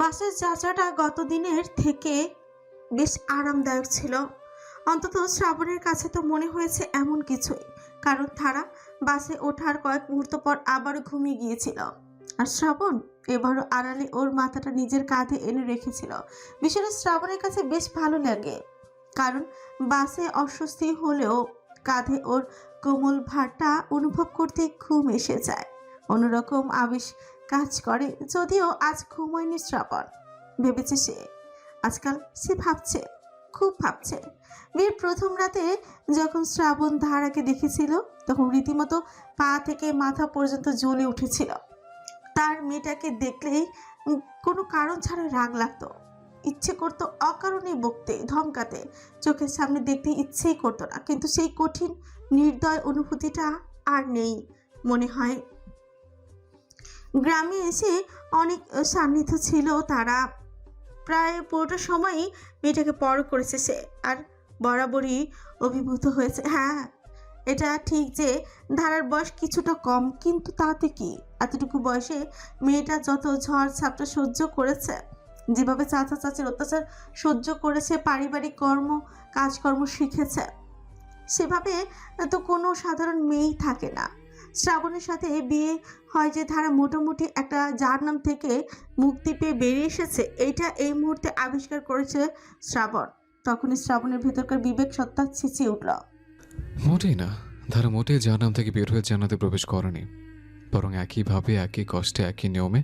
বাসের যাত্রাটা গত দিনের থেকে বেশ আরামদায়ক ছিল। অন্তত শ্রাবণের কাছে তো মনে হয়েছে এমন কিছুই, কারণ তারা বাসে ওঠার কয়েক মুহূর্ত পর আবারও ঘুমিয়ে গিয়েছিল। আর শ্রাবণ এবারও আড়ালে ওর মাথাটা নিজের কাঁধে এনে রেখেছিল। বিষয়টা শ্রাবণের কাছে বেশ ভালো লাগে, কারণ বাসে অস্বস্তি হলেও কাঁধে ওর কোমল ভারটা অনুভব করতে ঘুম এসে যায়। অন্যরকম আবেশ কাজ করে। যদিও আজ ঘুমায়নি শ্রাবণ, ভেবেছে সে। আজকাল সে ভাবছে, খুব ভাবছে। বিয়ের প্রথম রাতে যখন শ্রাবণ ধারাকে দেখেছিল, তখন রীতিমতো পা থেকে মাথা পর্যন্ত জ্বলে উঠেছিল। তার মেয়েটাকে দেখলেই কোনো কারণ ছাড়া রাগ লাগতো। ইচ্ছে করতো অকারণে বকতে, ধমকাতে, চোখের সামনে দেখতে ইচ্ছেই করতো না। কিন্তু সেই কঠিন নির্দয় অনুভূতিটা আর নেই মনে হয়। গ্রামে এসে অনেক সান্নিধ্য ছিল তারা। প্রায় পুরোটা সময়ই মেয়েটাকে বড় করেছে সে, আর বরাবরই অভিভূত হয়েছে। হ্যাঁ, এটা ঠিক যে ধারার বয়স কিছুটা কম, কিন্তু তাতে কি? এতটুকু বয়সে মেয়েটা যত ঝড় ঝাপটা সহ্য করেছে, যেভাবে চাচা চাচির অত্যাচার সহ্য করেছে, পারিবারিক কাজকর্ম শিখেছে, সেভাবে তো কোনো সাধারণ মেয়েই থাকে না। শ্রাবণের সাথে বিয়ে হয় যে ধারা মোটামুটি একটা যার নাম থেকে মুক্তি পেয়ে বেরিয়ে এসেছে, এইটা এই মুহূর্তে আবিষ্কার করেছে শ্রাবণ। তখনই শ্রাবণের ভেতরকার বিবেক সত্তা ছিঁচিয়ে উঠল। মোটেই না, ধারা মোটেই জাহান্নাম থেকে বের হয়ে জান্নাতে প্রবেশ করেনি, বরং একইভাবে, একই কষ্টে, একই নিয়মে,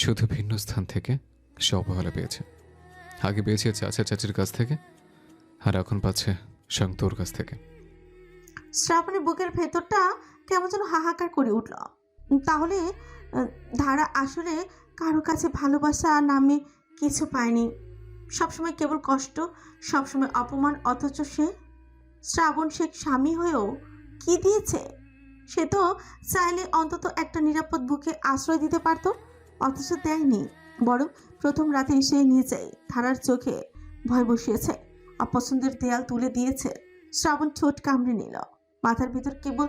শুধু ভিন্ন স্থান থেকে সে অবহেলা পেয়েছে। আগে পেয়েছে চাচা চাচির কাছ থেকে, আর এখন পাচ্ছে স্বয়ং তোর কাছ থেকে। শ্রাবণের বুকের ভেতরটা কেমন যেন হাহাকার করে উঠল। তাহলে ধারা আসলে কারো কাছে ভালোবাসা নামে কিছু পায়নি। সবসময় কেবল কষ্ট, সবসময় অপমান। অথচ সে শ্রাবণ শেখ স্বামী হয়েও কি দিয়েছে? সে তো চাইলে অন্তত একটা নিরাপদ বুকে আশ্রয় দিতে পারত, অথচ দেয়নি। বরং প্রথম রাতে সে নিজেই ধারার চোখে ভয় বসিয়েছে, অপছন্দের দেয়াল তুলে দিয়েছে। শ্রাবণ ঠোঁট কামড়ে নিল। মাথার ভিতর কেবল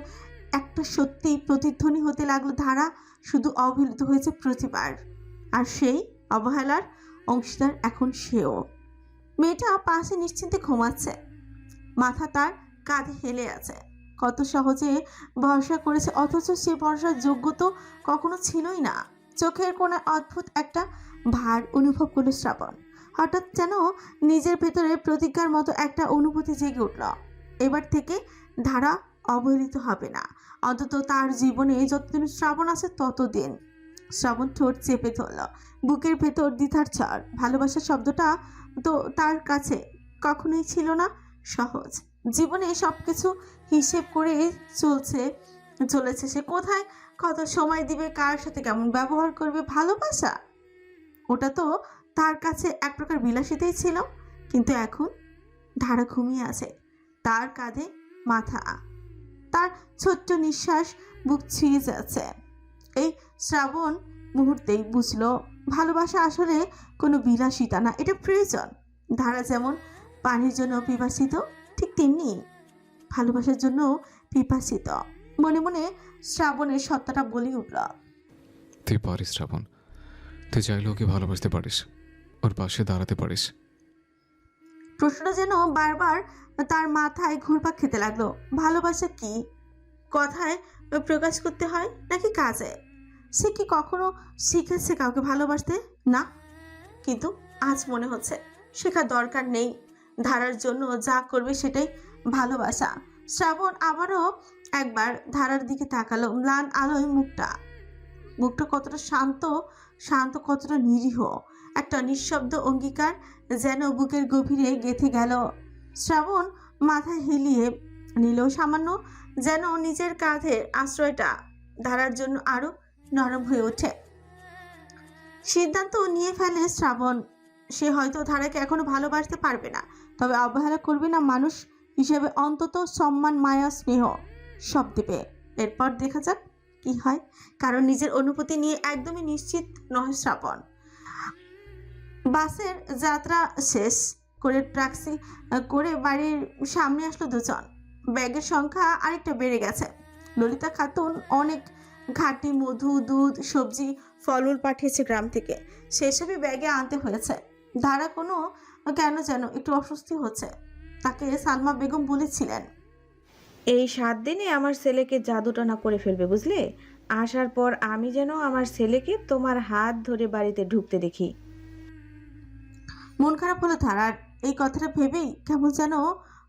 একটা সত্যিই প্রতিধ্বনি হতে লাগলো, ধারা শুধু অবহেলিত হয়েছে প্রতিবার, আর সেই অবহেলার অংশীদার এখন সেও। মেয়েটা পাশে নিশ্চিন্তে ঘুমাচ্ছে, মাথা তার কাঁধে হেলে আছে। কত সহজে ভরসা করেছে, অথচ সে ভরসার যোগ্য তো কখনো ছিলই না। চোখের কোণায় অদ্ভুত একটা ভার অনুভব করলো শ্রাবণ। হঠাৎ যেন নিজের ভেতরে প্রতিজ্ঞার মতো একটা অনুভূতি জেগে উঠল। এবার থেকে ধারা অবহেলিত হবে না, অন্তত তার জীবনে যতদিন শ্রাবণ আছে ততদিন। শ্রাবণ ঠোঁট চেপে ধরল, বুকের ভেতর দ্বিধার ছাড়। ভালোবাসার শব্দটা তো তার কাছে কখনোই ছিল না সহজ। জীবনে সবকিছু হিসেব করে চলেছে সে। কোথায় কত সময় দিবে, কার সাথে কেমন ব্যবহার করবে, ভালোবাসা ওটা তো তার কাছে এক প্রকার বিলাসিতাই ছিল। কিন্তু এখন ধারা ঘুমিয়ে আছে, তার কাঁধে মাথা, তার ছোট্ট নিঃশ্বাস বুক ছুঁয়ে যাচ্ছে। এই শ্রাবণ মুহূর্তেই বুঝলো, ভালোবাসা আসলে কোনো বিলাসিতা না, এটা প্রয়োজন। ধারা যেমন পানির জন্য পিপাসিত, ঠিক তেমনি ভালোবাসার জন্য পিপাসিত। মনে মনে শ্রাবণের সত্তাটা বলে উঠল, তুই পারিস শ্রাবণ, তুই চাইলে ওকে ভালোবাসতে পারিস, ওর পাশে দাঁড়াতে পারিস। প্রশ্নটা যেন বারবার তার মাথায় ঘুরপাক খেতে লাগলো। ভালোবাসা কি কথায় প্রকাশ করতে হয় নাকি কাজে? সে কি কখনো শিখেছে কাউকে ভালোবাসতে? না, কিন্তু আজ মনে হচ্ছে শেখার দরকার নেই। ধারার জন্য যা করবে সেটাই ভালোবাসা। শ্রাবণ আবারও একবার ধারার দিকে তাকালো। ম্লান আলোয় মুখটা মুখটা কতটা শান্ত, শান্ত কতটা নিরীহ। একটা নিঃশব্দ অঙ্গীকার যেন বুকের গভীরে গেঁথে গেল। শ্রাবণ মাথা হিলিয়ে নিল সামান্য, যেন নিজের কাঁধের আশ্রয়টা ধারার জন্য আরো নরম হয়ে ওঠে। সিদ্ধান্ত নিয়ে ফেলে শ্রাবণ, সে হয়তো ধারাকে এখনো ভালোবাসতে পারবে না, তবে অবহেলা করবে না। মানুষ হিসেবে অন্তত সম্মান, মায়া, স্নেহ সব দেবে। এরপর দেখা যাক কি হয়, কারণ নিজের অনুভূতি নিয়ে একদমই নিশ্চিত নয় শ্রাবণ। বাসের যাত্রা শেষ করে ট্যাক্সি করে বাড়ির সামনে আসলো দুজন। ব্যাগের সংখ্যা আরেকটা বেড়ে গেছে। ললিতা খাতুন অনেক ঘাটি মধু, দুধ, সবজি, ফলমূল পাঠিয়েছে গ্রাম থেকে, সেসবই ব্যাগে আনতে হয়েছে। ধারা কোনো কেন যেন একটু অস্বস্তি হচ্ছে। তাকে সালমা বেগম বলেছিলেন, এই 7 দিনে আমার ছেলেকে জাদুটনা করে ফেলবে, বুঝলে? আসার পর আমি যেন আমার ছেলেকে তোমার হাত ধরে বাড়িতে ঢুকতে দেখি। মন খারাপ হলো ধারার। এই কথাটা ভেবেই কেমন যেন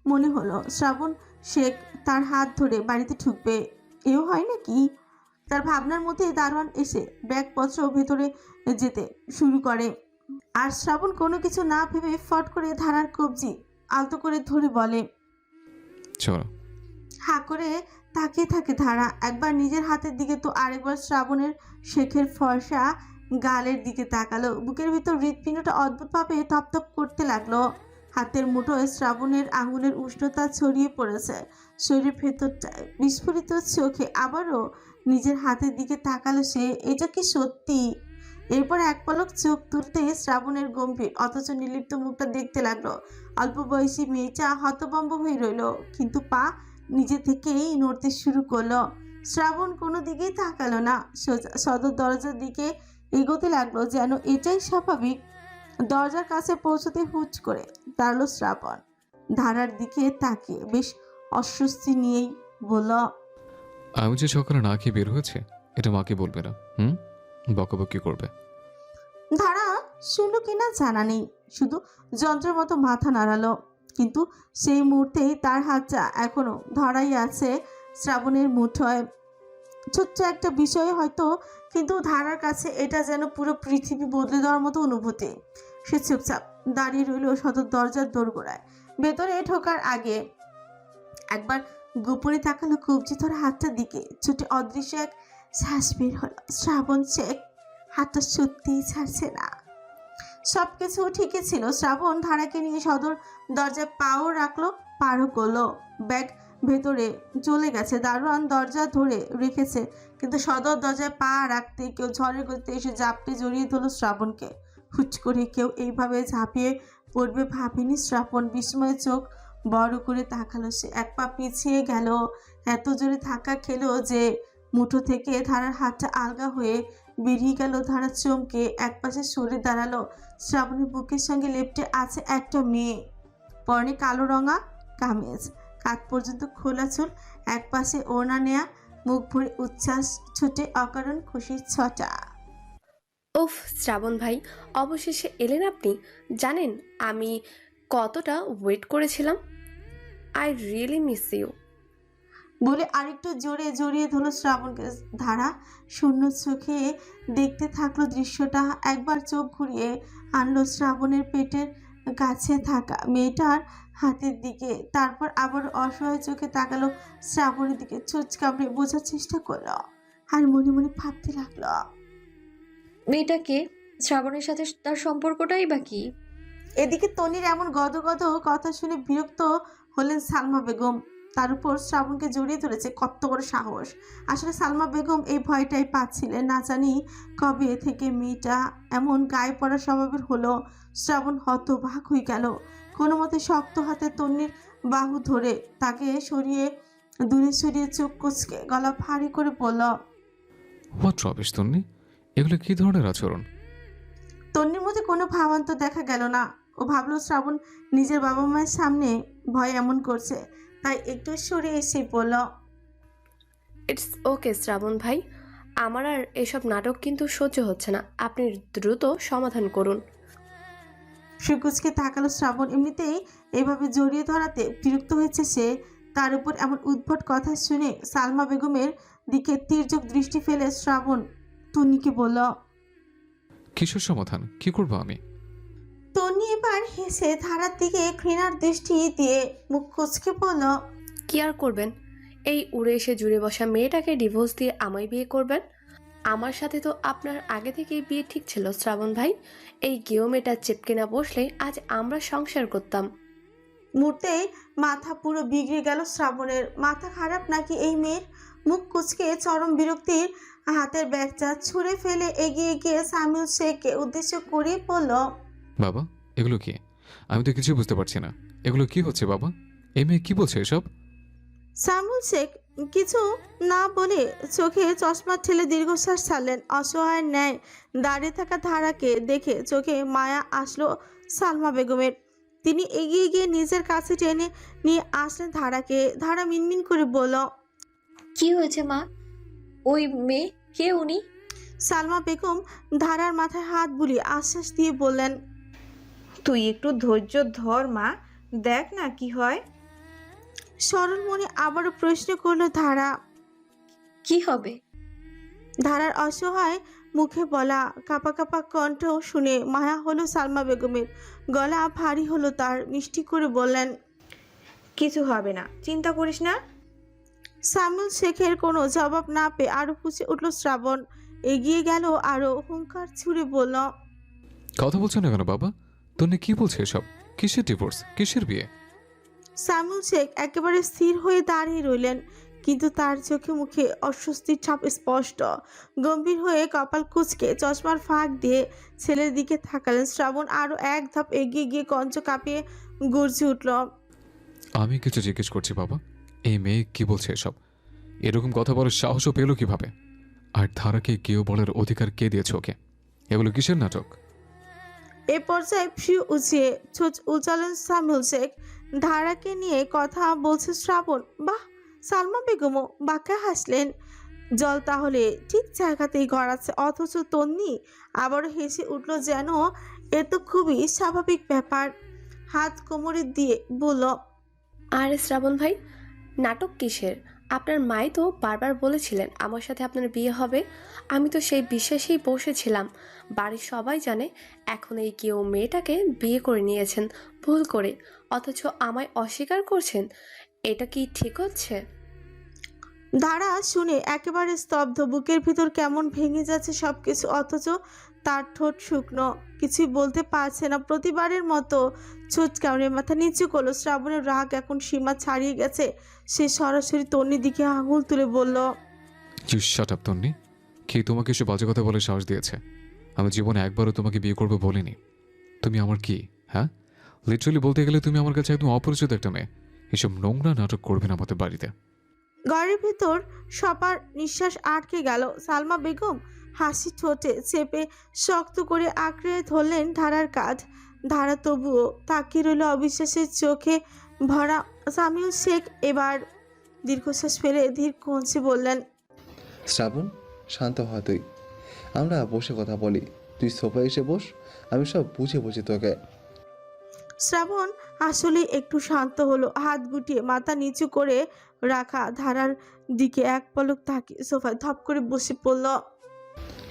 মনে হলো শ্রাবণ শেখ তার হাত ধরে বাড়িতে ঢুকবে। এও হয় নাকি? তার ভাবনার মধ্যে দারোয়ান এসে ব্যাগপত্র ভেতরে যেতে শুরু করে। আর শ্রাবণ কোনো কিছু না ভেবে ফট করে ধারার কবজি আলতো করে ধরে বলে। চলো। হা করে তাকিয়ে থাকে ধারা, একবার নিজের হাতের দিকে তো আরেকবার শ্রাবণের শেখের ফর্সা গালের দিকে তাকালো। বুকের ভিতর হৃৎপিণ্ডটা অদ্ভুতভাবে থপথপ করতে লাগলো। হাতের মুঠোয় শ্রাবণের আঙুলের উষ্ণতা ছড়িয়ে পড়েছে শরীরের ভেতরটায়। বিস্ফোরিত চোখে আবারও নিজের হাতের দিকে তাকালো সে। এটা কি সত্যি? এরপর এক পলক চোখ তুলতে শ্রাবণের গম্ভীর অথচ নির্লিপ্ত মুখটা দেখতে লাগলো। অল্প বয়সী মেয়েটা হতভম্ব হয়ে রইল, কিন্তু পা নিজে থেকেই নড়তে শুরু করলো। শ্রাবণ কোনো দিকেই তাকালো না, সোজা সদর দরজার দিকে এগোতে লাগলো, যেন এটাই স্বাভাবিক। দরজার কাছে পৌঁছতে হুট করে দাঁড়ালো শ্রাবণ। ধারার দিকে তাকিয়ে বেশ অস্বস্তি নিয়েই বলল, আমি যে সকালে না খেয়ে বের হয়েছে এটা মাকে বলবে না। বকাবকি করবে। ধারা শুনল কিনা জানা নেই, শুধু যন্ত্রের মতো মাথা নাড়ালো। কিন্তু সেই মুহূর্তেই তার হাতটা এখনো ধরাই আছে শ্রাবণের মুঠোয়। ছোট্ট একটা বিষয় হয়তো, কিন্তু ধারার কাছে এটা যেন পুরো পৃথিবী বদলে দেওয়ার মতো অনুভূতি। সে চুপচাপ দাঁড়িয়ে রইল সদর দরজার দোরগোড়ায়। ভেতরে ঢোকার আগে একবার গোপনে তাকালো কবজি ধরা হাতটার দিকে। ছুটে অদৃশ্য এক শ্বাস বের হলো। শ্রাবণ শেখ হাতটা সত্যিই ছাড়ছে না। সবকিছু ঠিকই ছিল। শ্রাবণ ধারাকে নিয়ে সদর দরজায় পাও রাখলো, পারও করলো। ব্যাগ ভেতরে চলে গেছে, দারোয়ান দরজা ধরে রেখেছে, কিন্তু সদর দরজায় পা রাখতে কেউ ঝড়ের গতিতে এসে ঝাপটে জড়িয়ে ধরলো শ্রাবণকে। হুট করে কেউ এইভাবে ঝাঁপিয়ে পড়বে ভাবেনি শ্রাবণ। বিস্ময়ে চোখ বড় করে তাকালো সে। এক পা পিছিয়ে গেল, এত জোরে ধাক্কা খেলো যে মুঠো থেকে ধারার হাতটা আলগা হয়ে বেরিয়ে গেল। ধারা চমকে একপাশে সরে দাঁড়ালো। শ্রাবণের বুকের সঙ্গে লেপ্টে আছে একটা মেয়ে, পরনে কালো রঙা কামিজ, কাঁধ পর্যন্ত খোলা চুল, একপাশে ওড়না নেয়া, মুখ ভরে উচ্ছ্বাস, ছোটে অকারণ খুশির ছটা। উফ, শ্রাবণ ভাই, অবশেষে এলেন আপনি। জানেন আমি কতটা ওয়েট করেছিলাম। I really miss you. বলে আরেকটু জোরে জড়িয়ে ধরলো শ্রাবণকে। ধারা শূন্য চোখে দেখতে থাকলো দৃশ্যটা। একবার চোখ ঘুরিয়ে আনলো শ্রাবণের পেটের কাছে থাকা মেয়েটার হাতের দিকে, তারপর আবার অসহায় চোখে তাকালো শ্রাবণের দিকে। চোখ কামড়ে বোঝার চেষ্টা করলো, আর মনে মনে ভাবতে লাগলো, মেয়েটাকে শ্রাবণের সাথে তার সম্পর্কটাই বা কি? এদিকে তনির এমন গদগদ কথা শুনে বিরক্ত হলেন সালমা বেগম। তার উপর শ্রাবণকে জড়িয়ে ধরেছে, কত বড় সাহস! আসলে সালমা বেগম এই ভয়টাই পাচ্ছিলেন। না জানি কবে থেকে মেয়েটা এমন গায়ে পড়া স্বভাবের হলো। শ্রাবণ হতবাক হয়ে গেল। কোনো মতে শক্ত হাতে তন্নির বাহু ধরে তাকে দূরে সরিয়ে চোখ কুচকে গলা ভারী করে বলল, হোয়াট রবিশ তন্নি, এগুলো কি ধরনের আচরণ? তন্নির মধ্যে কোনো ভাবান্তর দেখা গেল না। ও ভাবলো শ্রাবণ নিজের বাবা মায়ের সামনে ভয় এমন করছে, তাই একটু সরে এসে বলল, ইটস ওকে শ্রাবণ ভাই, আমার আর এসব নাটক কিন্তু সহ্য হচ্ছে না। আপনি দ্রুত সমাধান করুন। সুকুচকে তাকালো শ্রাবণ। এমনিতেই এভাবে জড়িয়ে ধরাতে বিরক্ত হয়েছে সে, তার উপর এমন উদ্ভট কথা শুনে সালমা বেগমের দিকে তীর্যক দৃষ্টি ফেলে শ্রাবণ তন্নিকে বলল, কিসের সমাধান? কি করবো আমি? তন্নি এবার হেসে ধারার দিকে ঘৃণার দৃষ্টি দিয়ে মুখ কুচকে বলল, কি আর করবেন? এই উড়ে এসে জুড়ে বসা মেয়েটাকে ডিভোর্স দিয়ে আমায় বিয়ে করবেন? আমার সাথে তো আপনার আগে থেকেই বিয়ে ঠিক ছিল শ্রাবণ ভাই। এই গেও মেয়েটা চেপকে না বসলে আজ আমরা সংসার করতাম। মুহূর্তে মাথা পুরো বিগড়ে গেল শ্রাবণের। মাথা খারাপ নাকি এই মেয়ের? মুখ কুচকে চরম বিরক্তির হাতের ব্যাগটা ছুঁড়ে ফেলে এগিয়ে গিয়ে সামিউল শেখকে উদ্দেশ্য করে বলল, বাবা, এগুলো কি? আমি তো কিছু বুঝতে পারছি না। এগুলো কি হচ্ছে বাবা? এই মেয়ে কি বলছে এসব? সাইমুল শেখ কিছু না বলে চোখে চশমা ঠেলে দীর্ঘশ্বাস ছাড়লেন। অসহায়ের ন্যায় দাঁড়িয়ে থাকা ধারাকে দেখে চোখে মায়া আসলো সালমা বেগমের। তিনি এগিয়ে গিয়ে নিজের কাছে টেনে নিয়ে আসলেন ধারাকে। ধারা মিনমিন করে বলল, কি হয়েছে মা? ওই মেয়ে কে উনি? সালমা বেগম ধারার মাথায় হাত বুলিয়ে আশ্বাস দিয়ে বললেন, তুই একটু ধৈর্য ধর মা, দেখ না কি হয়। সরল মনে আবারও প্রশ্ন করলো ধারা। কি হবে? ধারার অসহায় মুখে বলা কাপা কাপা কণ্ঠ শুনে মায়া হলো সালমা বেগমের। গলা ভারী হলো তার। মিষ্টি করে বললেন, কিছু হবে না, চিন্তা করিস না। সাইমুল শেখের কোনো জবাব না পেয়ে আরো ফুঁসে উঠল শ্রাবণ। এগিয়ে গেল আরো হুঙ্কার ছুড়ে বলল, কথা বলছো না কেন বাবা? তন্নি কি বলছে এসব? কিসের ডিভোর্স, কিসের বিয়ে? সাইমুল শেখ একেবারে স্থির হয়ে দাঁড়িয়ে রইলেন, কিন্তু তার চোখে মুখে অস্বস্তির ছাপ স্পষ্ট। গম্ভীর হয়ে কপাল কুঁচকে চশমার ফাঁক দিয়ে ছেলের দিকে তাকালেন। শ্রাবণ আরো এক ধাপ এগিয়ে গিয়ে কঞ্চ কাঁপিয়ে গর্জে উঠল, আমি কিছু জিজ্ঞেস করছি বাবা, এই মেয়ে কি বলছে এসব? এরকম কথা বলার সাহসও পেল কিভাবে? আর ধারাকে কেউ বলার অধিকার কে দিয়েছে ওকে? এগুলো কিসের নাটক? এ পর্যায়ে ফ্রি উঁচিয়ে ছোট উচালেন সাইমুল শেখ। ধারাকে নিয়ে কথা বলছে শ্রাবণ। বাহ! সালমা বেগমও বাঁকা হাসলেন। জল তাহলে ঠিক জায়গাতেই গড়াচ্ছে, অথচ তন্নি আবারও হেসে উঠল, যেন এ তো খুবই স্বাভাবিক ব্যাপার। হাত কোমরে দিয়ে বলল, আরে শ্রাবণ ভাই, নাটক কিসের? আপনার মাই তো বারবার বলেছিলেন আমার সাথে আপনার বিয়ে হবে। আমি তো সেই বিশ্বাসেই বসেছিলাম। বাড়ির সবাই জানে এখন এই কেউ মেয়েটাকে বিয়ে করে নিয়েছেন ভুল করে, অথচ আমায় অস্বীকার করছেন। এটা কি ঠিক হচ্ছে? ধারা শুনে একেবারে স্তব্ধ। বুকের ভিতর কেমন ভেঙে যাচ্ছে সবকিছু, অথচ তার ঠোঁট শুকনো, কিছুই বলতে পারছে না। প্রতিবারের মতো ছোট কামড়ে মাথা নিচু করলো। শ্রাবণের রাগ এখন সীমা ছাড়িয়ে গেছে। সে সরাসরি তন্নির দিকে আঙুল তুলে বলল, ইউ শাট আপ তন্নি। কে তোমাকে এসে বাজে কথা বলে সাহস দিয়েছে? আমি জীবনে একবারও তোমাকে বিয়ে করবো বলিনি। তুমি আমার কি, হ্যাঁ? লিটারালি বলতে গেলে তুমি আমার কাছে একদম অপরিচিত একটা মেয়ে। এসব নোংরা নাটক করবে না আমাদের বাড়িতে। ঘরের ভিতর সবার নিঃশ্বাস আটকে গেল। সালমা বেগম হাসি ঠোঁটে চেপে শক্ত করে আঁকড়ে ধরলেন ধারার কাঁধ। ধারা তবুও তাকিয়ে রইল অবিশ্বাসের চোখে ভরা। সামিউল শেখ এবার দীর্ঘশ্বাস ফেলে ধীর কঞ্চে বললেন, শ্রাবণ, শান্ত হ তুই। আমরা বসে কথা বলি। তুই সোফায় এসে বস, আমি সব বুঝে বুঝি তোকে। শ্রাবণ আসলে একটু শান্ত হলো। হাত গুটিয়ে মাথা নিচু করে রাখা ধারার দিকে এক পলক তাকিয়ে সোফায় ধপ করে বসে পড়ল।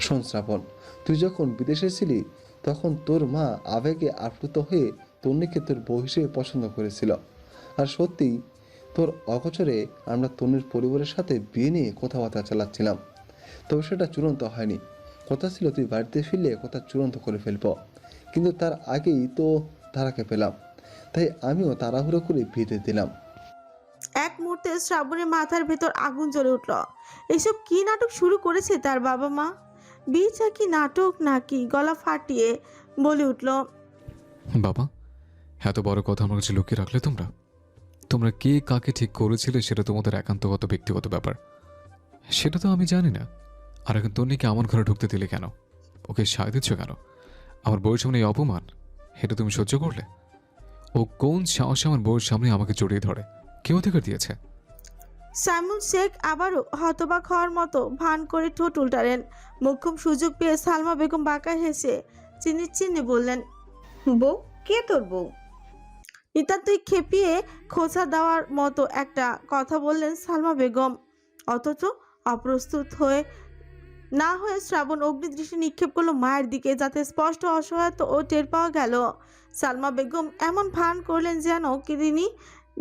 শোন শ্রাবণ, তুই যখন বিদেশে ছিলি তখন তোর মা আবেগে আপ্লুত হয়ে তন্নিকে তোর বউ হিসেবে পছন্দ করেছিল। আর সত্যিই তোর অগোচরে আমরা তন্নির পরিবারের সাথে বিয়ে নিয়ে কথাবার্তা চালাচ্ছিলাম। তবে সেটা চূড়ান্ত হয়নি। কথা ছিল তুই বাড়িতে ফিরলে কথা চূড়ান্ত করে ফেলব, কিন্তু তার আগেই তো ধারাকে পেলাম, তাই আমিও তাড়াহুড়ো করে বিয়ে দিলাম। এক মুহূর্তে শ্রাবণের মাথার ভেতর আগুন জ্বলে উঠল। এসব কি নাটক শুরু করেছে তার বাবা মা? বিয়েটা কি নাটক নাকি? গলা ফাটিয়ে বলে উঠল, বাবা, এত বড় কথা আমার কাছে লুকিয়ে রাখলে তোমরা? তোমরা কে কাকে ঠিক করেছিলে সেটা তোমাদের একান্তগত ব্যক্তিগত ব্যাপার, সেটা তো আমি জানি না। আর এখন তন্নিকে আমার ঘরে ঢুকতে দিলে কেন? ওকে সায় দিচ্ছ কেন? আমার বউয়ের সামনে এই অপমান, এটা তুমি সহ্য করলে? ও কোন সাহসে আমার বউয়ের সামনে আমাকে জড়িয়ে ধরে? কে অধিকার দিয়েছে? সাইমুল শেখ আবারও হতবাক হওয়ার মতো ভান করে ঠোঁট উল্টালেন। মোক্ষম সুযোগ পেয়ে সালমা বেগম বাঁকা হেসে চিনি চিনি বললেন, বউ? কে তোর বউ? নিতান্তই খেপিয়ে খোঁচা দেওয়ার মতো একটা কথা বললেন সালমা বেগম। অথচ অপ্রস্তুত না হয়ে শ্রাবণ অগ্নিদৃষ্টি নিক্ষেপ করলো মায়ের দিকে, যাতে স্পষ্ট অসহায়তা ও টের পাওয়া গেল। সালমা বেগম এমন ভান করলেন যেন তিনি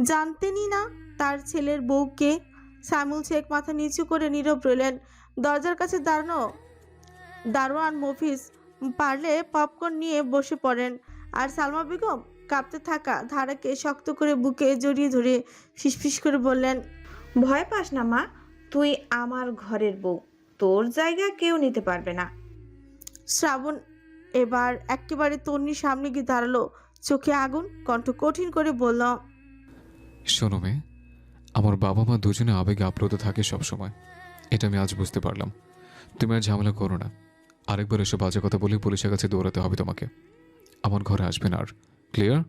জানতেনই না তার ছেলের বউকে। সাইমুল শেখ মাথা নিচু করে নীরব রইলেন। দরজার কাছে দাঁড়ানো দারোয়ান মফিজ পারলে পপকর্ন নিয়ে বসে পড়েন। আর সালমা বেগম কাঁপতে থাকা ধারাকে শক্ত করে বুকে জড়িয়ে ধরে ফিসফিস করে বললেন, ভয় পাস না মা, তুই আমার ঘরের বউ, তোর জায়গা কেউ নিতে পারবে না। শ্রাবণ এবার একেবারে তন্নির সামনে গিয়ে দাঁড়ালো, চোখে আগুন, কণ্ঠ কঠিন করে বলল, শোনো মেয়ে, আমার বাবা মা দুজনে আবেগে আপ্লুত থাকে সবসময়, এটা আমি আজ বুঝতে পারলাম। তুমি আর ঝামেলা করো না। আরেকবার এসব বাজে কথা বলে পুলিশের কাছে দৌড়াতে হবে তোমাকে। আমার ঘরে আসবে না আর। ক্লিয়ার?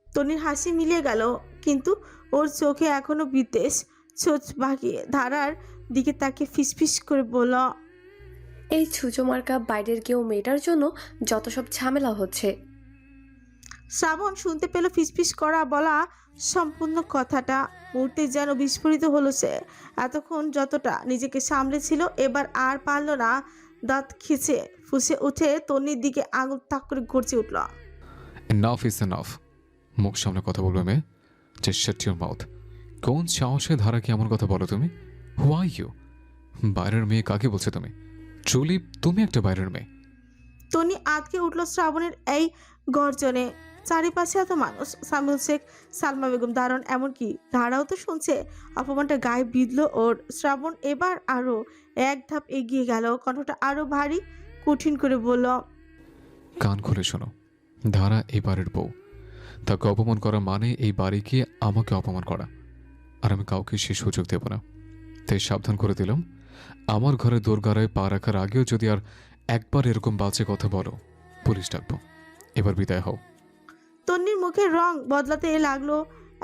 তনির হাসি মিলিয়ে গেল, কিন্তু ওর চোখে এখনো বিদ্বেষ। চোখ বাঁকিয়ে ধারার দিকে তাকে ফিসফিস করে বলল, এই ছুঁচো মার্কা বাইরের কেউ মেয়েটার জন্য যত সব ঝামেলা হচ্ছে। শ্রাবণ শুনতে পেল ফিসফিস করা বলা সম্পূর্ণ কথাটা। মুহূর্তে যেন বিস্ফোরিত হলো সে। এতক্ষণ যতটা নিজেকে সামলেছিল এবার আর পারল না। দাঁত খিচে ফুসে উঠে তন্নির দিকে আঙুল তাক করে গড়ছে উঠল। Enough is enough. মুখ সামনে কথা বলবে মেয়ে, জাস্ট শাট ইউর মাউথ। কোন সাহসে ধারাকে এমন কথা বলো তুমি? হু আর ইউ? বাইরের মেয়ে কাকে বলছো তুমি? ট্রুলি তুমি একটা বাইরের মেয়ে। তনি আটকে উঠল শ্রাবণের এই গর্জনে। চারিপাশে এত মানুষ, সামিউল শেখ, সালমা বেগম, দারুণ, এমনকি ধারাও তো শুনছে। অপমানটা গায়ে বিঁধল ওর। শ্রাবণ এবার আরো এক ধাপ এগিয়ে গেল, কণ্ঠটা আরো ভারী, কঠিন করে বলল, কান খুলে শোনো, ধারা এই বাড়ির বউ। তাকে অপমান করা মানে এই বাড়িকে আমাকে অপমান করা, আর আমি কাউকে সে সুযোগ দেব না। তাই সাবধান করে দিলাম, আমার ঘরে দোরগড়ায় পা রাখার আগেও যদি আর একবার এরকম বাজে কথা বলো, পুলিশ ডাকবো। এবার বিদায় হও। তন্নির মুখের রং বদলাতে লাগলো,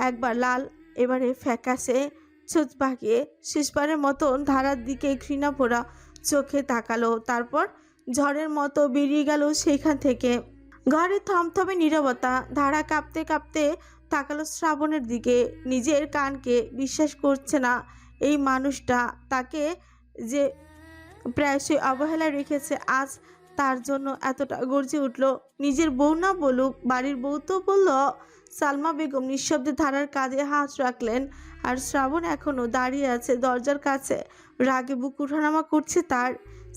একবার লাল, এবারে ফ্যাকাশে। চোখ বাঁকিয়ে শেষবারের মতন ধারার দিকে ঘৃণা ভরা চোখে তাকালো, তারপর ঝড়ের মতো বেরিয়ে গেল সেখান থেকে। ঘরে থমথমে নীরবতা। ধারা কাঁপতে কাঁপতে তাকালো শ্রাবণের দিকে। নিজের কানকে বিশ্বাস করছে না। এই মানুষটা তাকে যে প্রায়শই অবহেলায় রেখেছে, আজ তার জন্য এতটা গর্জে উঠল। নিজের বউ না বলুক, বাড়ির বউ তো বলল। সালমা বেগম নিঃশব্দে ধারার কাঁধে হাত রাখলেন, আর শ্রাবণ এখনো দাঁড়িয়ে আছে দরজার কাছে, রাগে বুক উঠানামা করছে তার।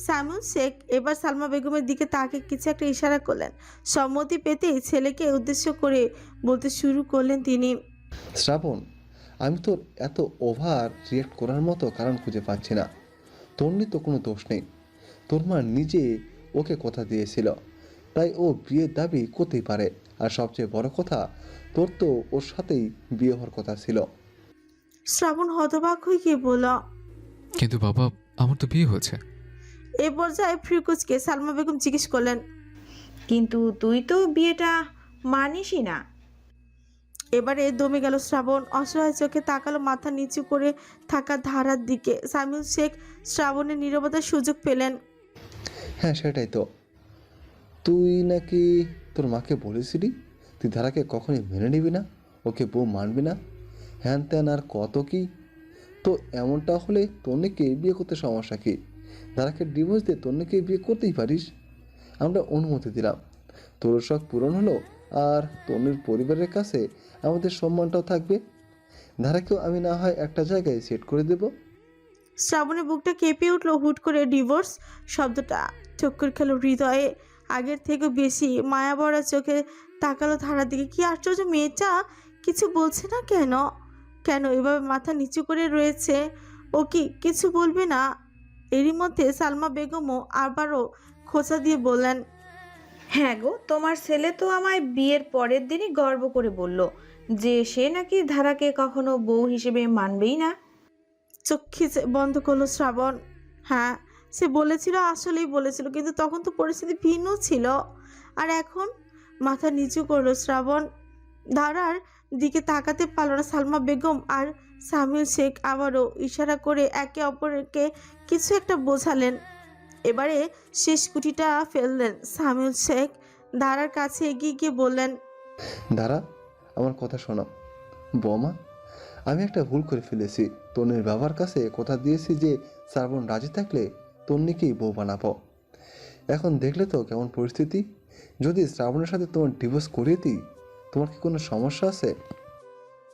সামিউল শেখ এবার সালমা বেগমের দিকে তাকে কিছু একটা ইশারা করলেন। সম্মতি পেতেই ছেলেকে উদ্দেশ্য করে বলতে শুরু করলেন তিনি, শ্রাবণ, আমি তোর এত ওভার রিয়েক্ট করার মতো কারণ খুঁজে পাচ্ছি না। তন্নি তো কোনো দোষ নেই। তোর মা নিজে ওকে কথা দিয়েছিল, তাই ও বিয়ের দাবি করতেই পারে। আর সবচেয়ে বড় কথা, তোর তো ওর সাথেই বিয়ে হওয়ার কথা ছিল। শ্রাবণ হতবাক হয়ে গিয়ে বলল। কিন্তু বাবা, আমার তো বিয়ে হয়েছে। এ পর্যায়ে ফ্রিকুচকে সালমা বেগম জিজ্ঞেস করলেন, কিন্তু তুই তো বিয়েটা মানিসই না। এবারে দমে গেল শ্রাবণ। অসহায় চোখে তাকালো মাথা নিচু করে থাকা ধারার দিকে। সামিউল শেখ শ্রাবণের নীরবতার সুযোগ পেলেন। হ্যাঁ, সেটাই তো। তুই নাকি তোর মাকে বলেছিলি তুই ধারাকে কখনই মেনে নিবি না, ওকে বউ মানবি না, হ্যান ত্যান আর কত কি। তো এমনটা হলে তন্নিকে বিয়ে করতে সমস্যা কি? ধারাকে ডিভোর্স দিয়ে তন্নিকে বিয়ে করতেই পারিস। আমরা অনুমতি দিলাম, তোর শখ পূরণ হলো, আর তন্নির পরিবারের কাছে আমাদের সম্মানটাও থাকবে। ধারাকেও আমি না হয় একটা জায়গায় সেট করে দেব। শ্রাবণের বুকটা কেঁপে উঠলো। হুট করে ডিভোর্স শব্দটা চক্কর খেলো হৃদয়ে। আগের থেকেও বেশি মায়া ভরা চোখে তাকালো ধারার দিকে। কি আশ্চর্য, মেয়েটা কিছু বলছে না কেন? কেন এভাবে মাথা নিচু করে রয়েছে? ও কি কিছু বলবে না? এরই মধ্যে সালমা বেগমও আবারও খোঁচা দিয়ে বললেন, হ্যাঁ গো, তোমার ছেলে তো আমায় বিয়ের পরের দিনই গর্ব করে বলল যে সে নাকি ধারাকে কখনো বউ হিসেবে মানবেই না। চোখ খিচে বন্ধ করলো শ্রাবণ। হ্যাঁ, সে বলেছিল, আসলেই বলেছিল, কিন্তু তখন তো পরিস্থিতি ভিন্ন ছিল। আর এখন মাথা নিচু করলো শ্রাবণ। ধারার দিকে তাকাতে পারল না সালমা বেগম আর সামিউল শেখ আবারও ইশারা করে একে অপরকে কিছু একটা বোঝালেন। এবারে শেষ কুটিটা ফেললেন সামিউল শেখ। ধারার কাছে এগিয়ে গিয়ে বললেন, ধারা, আমার কথা শোনো। বৌমা, আমি একটা ভুল করে ফেলেছি। তন্নির বাবার কাছে কথা দিয়েছি যে শ্রাবণ রাজি থাকলে তন্নিকেই বউ বানাবো। এখন দেখলে তো কেমন পরিস্থিতি। যদি শ্রাবণের সাথে তোমার ডিভোর্স করিয়ে দিই, তোমার কি কোনো সমস্যা আছে?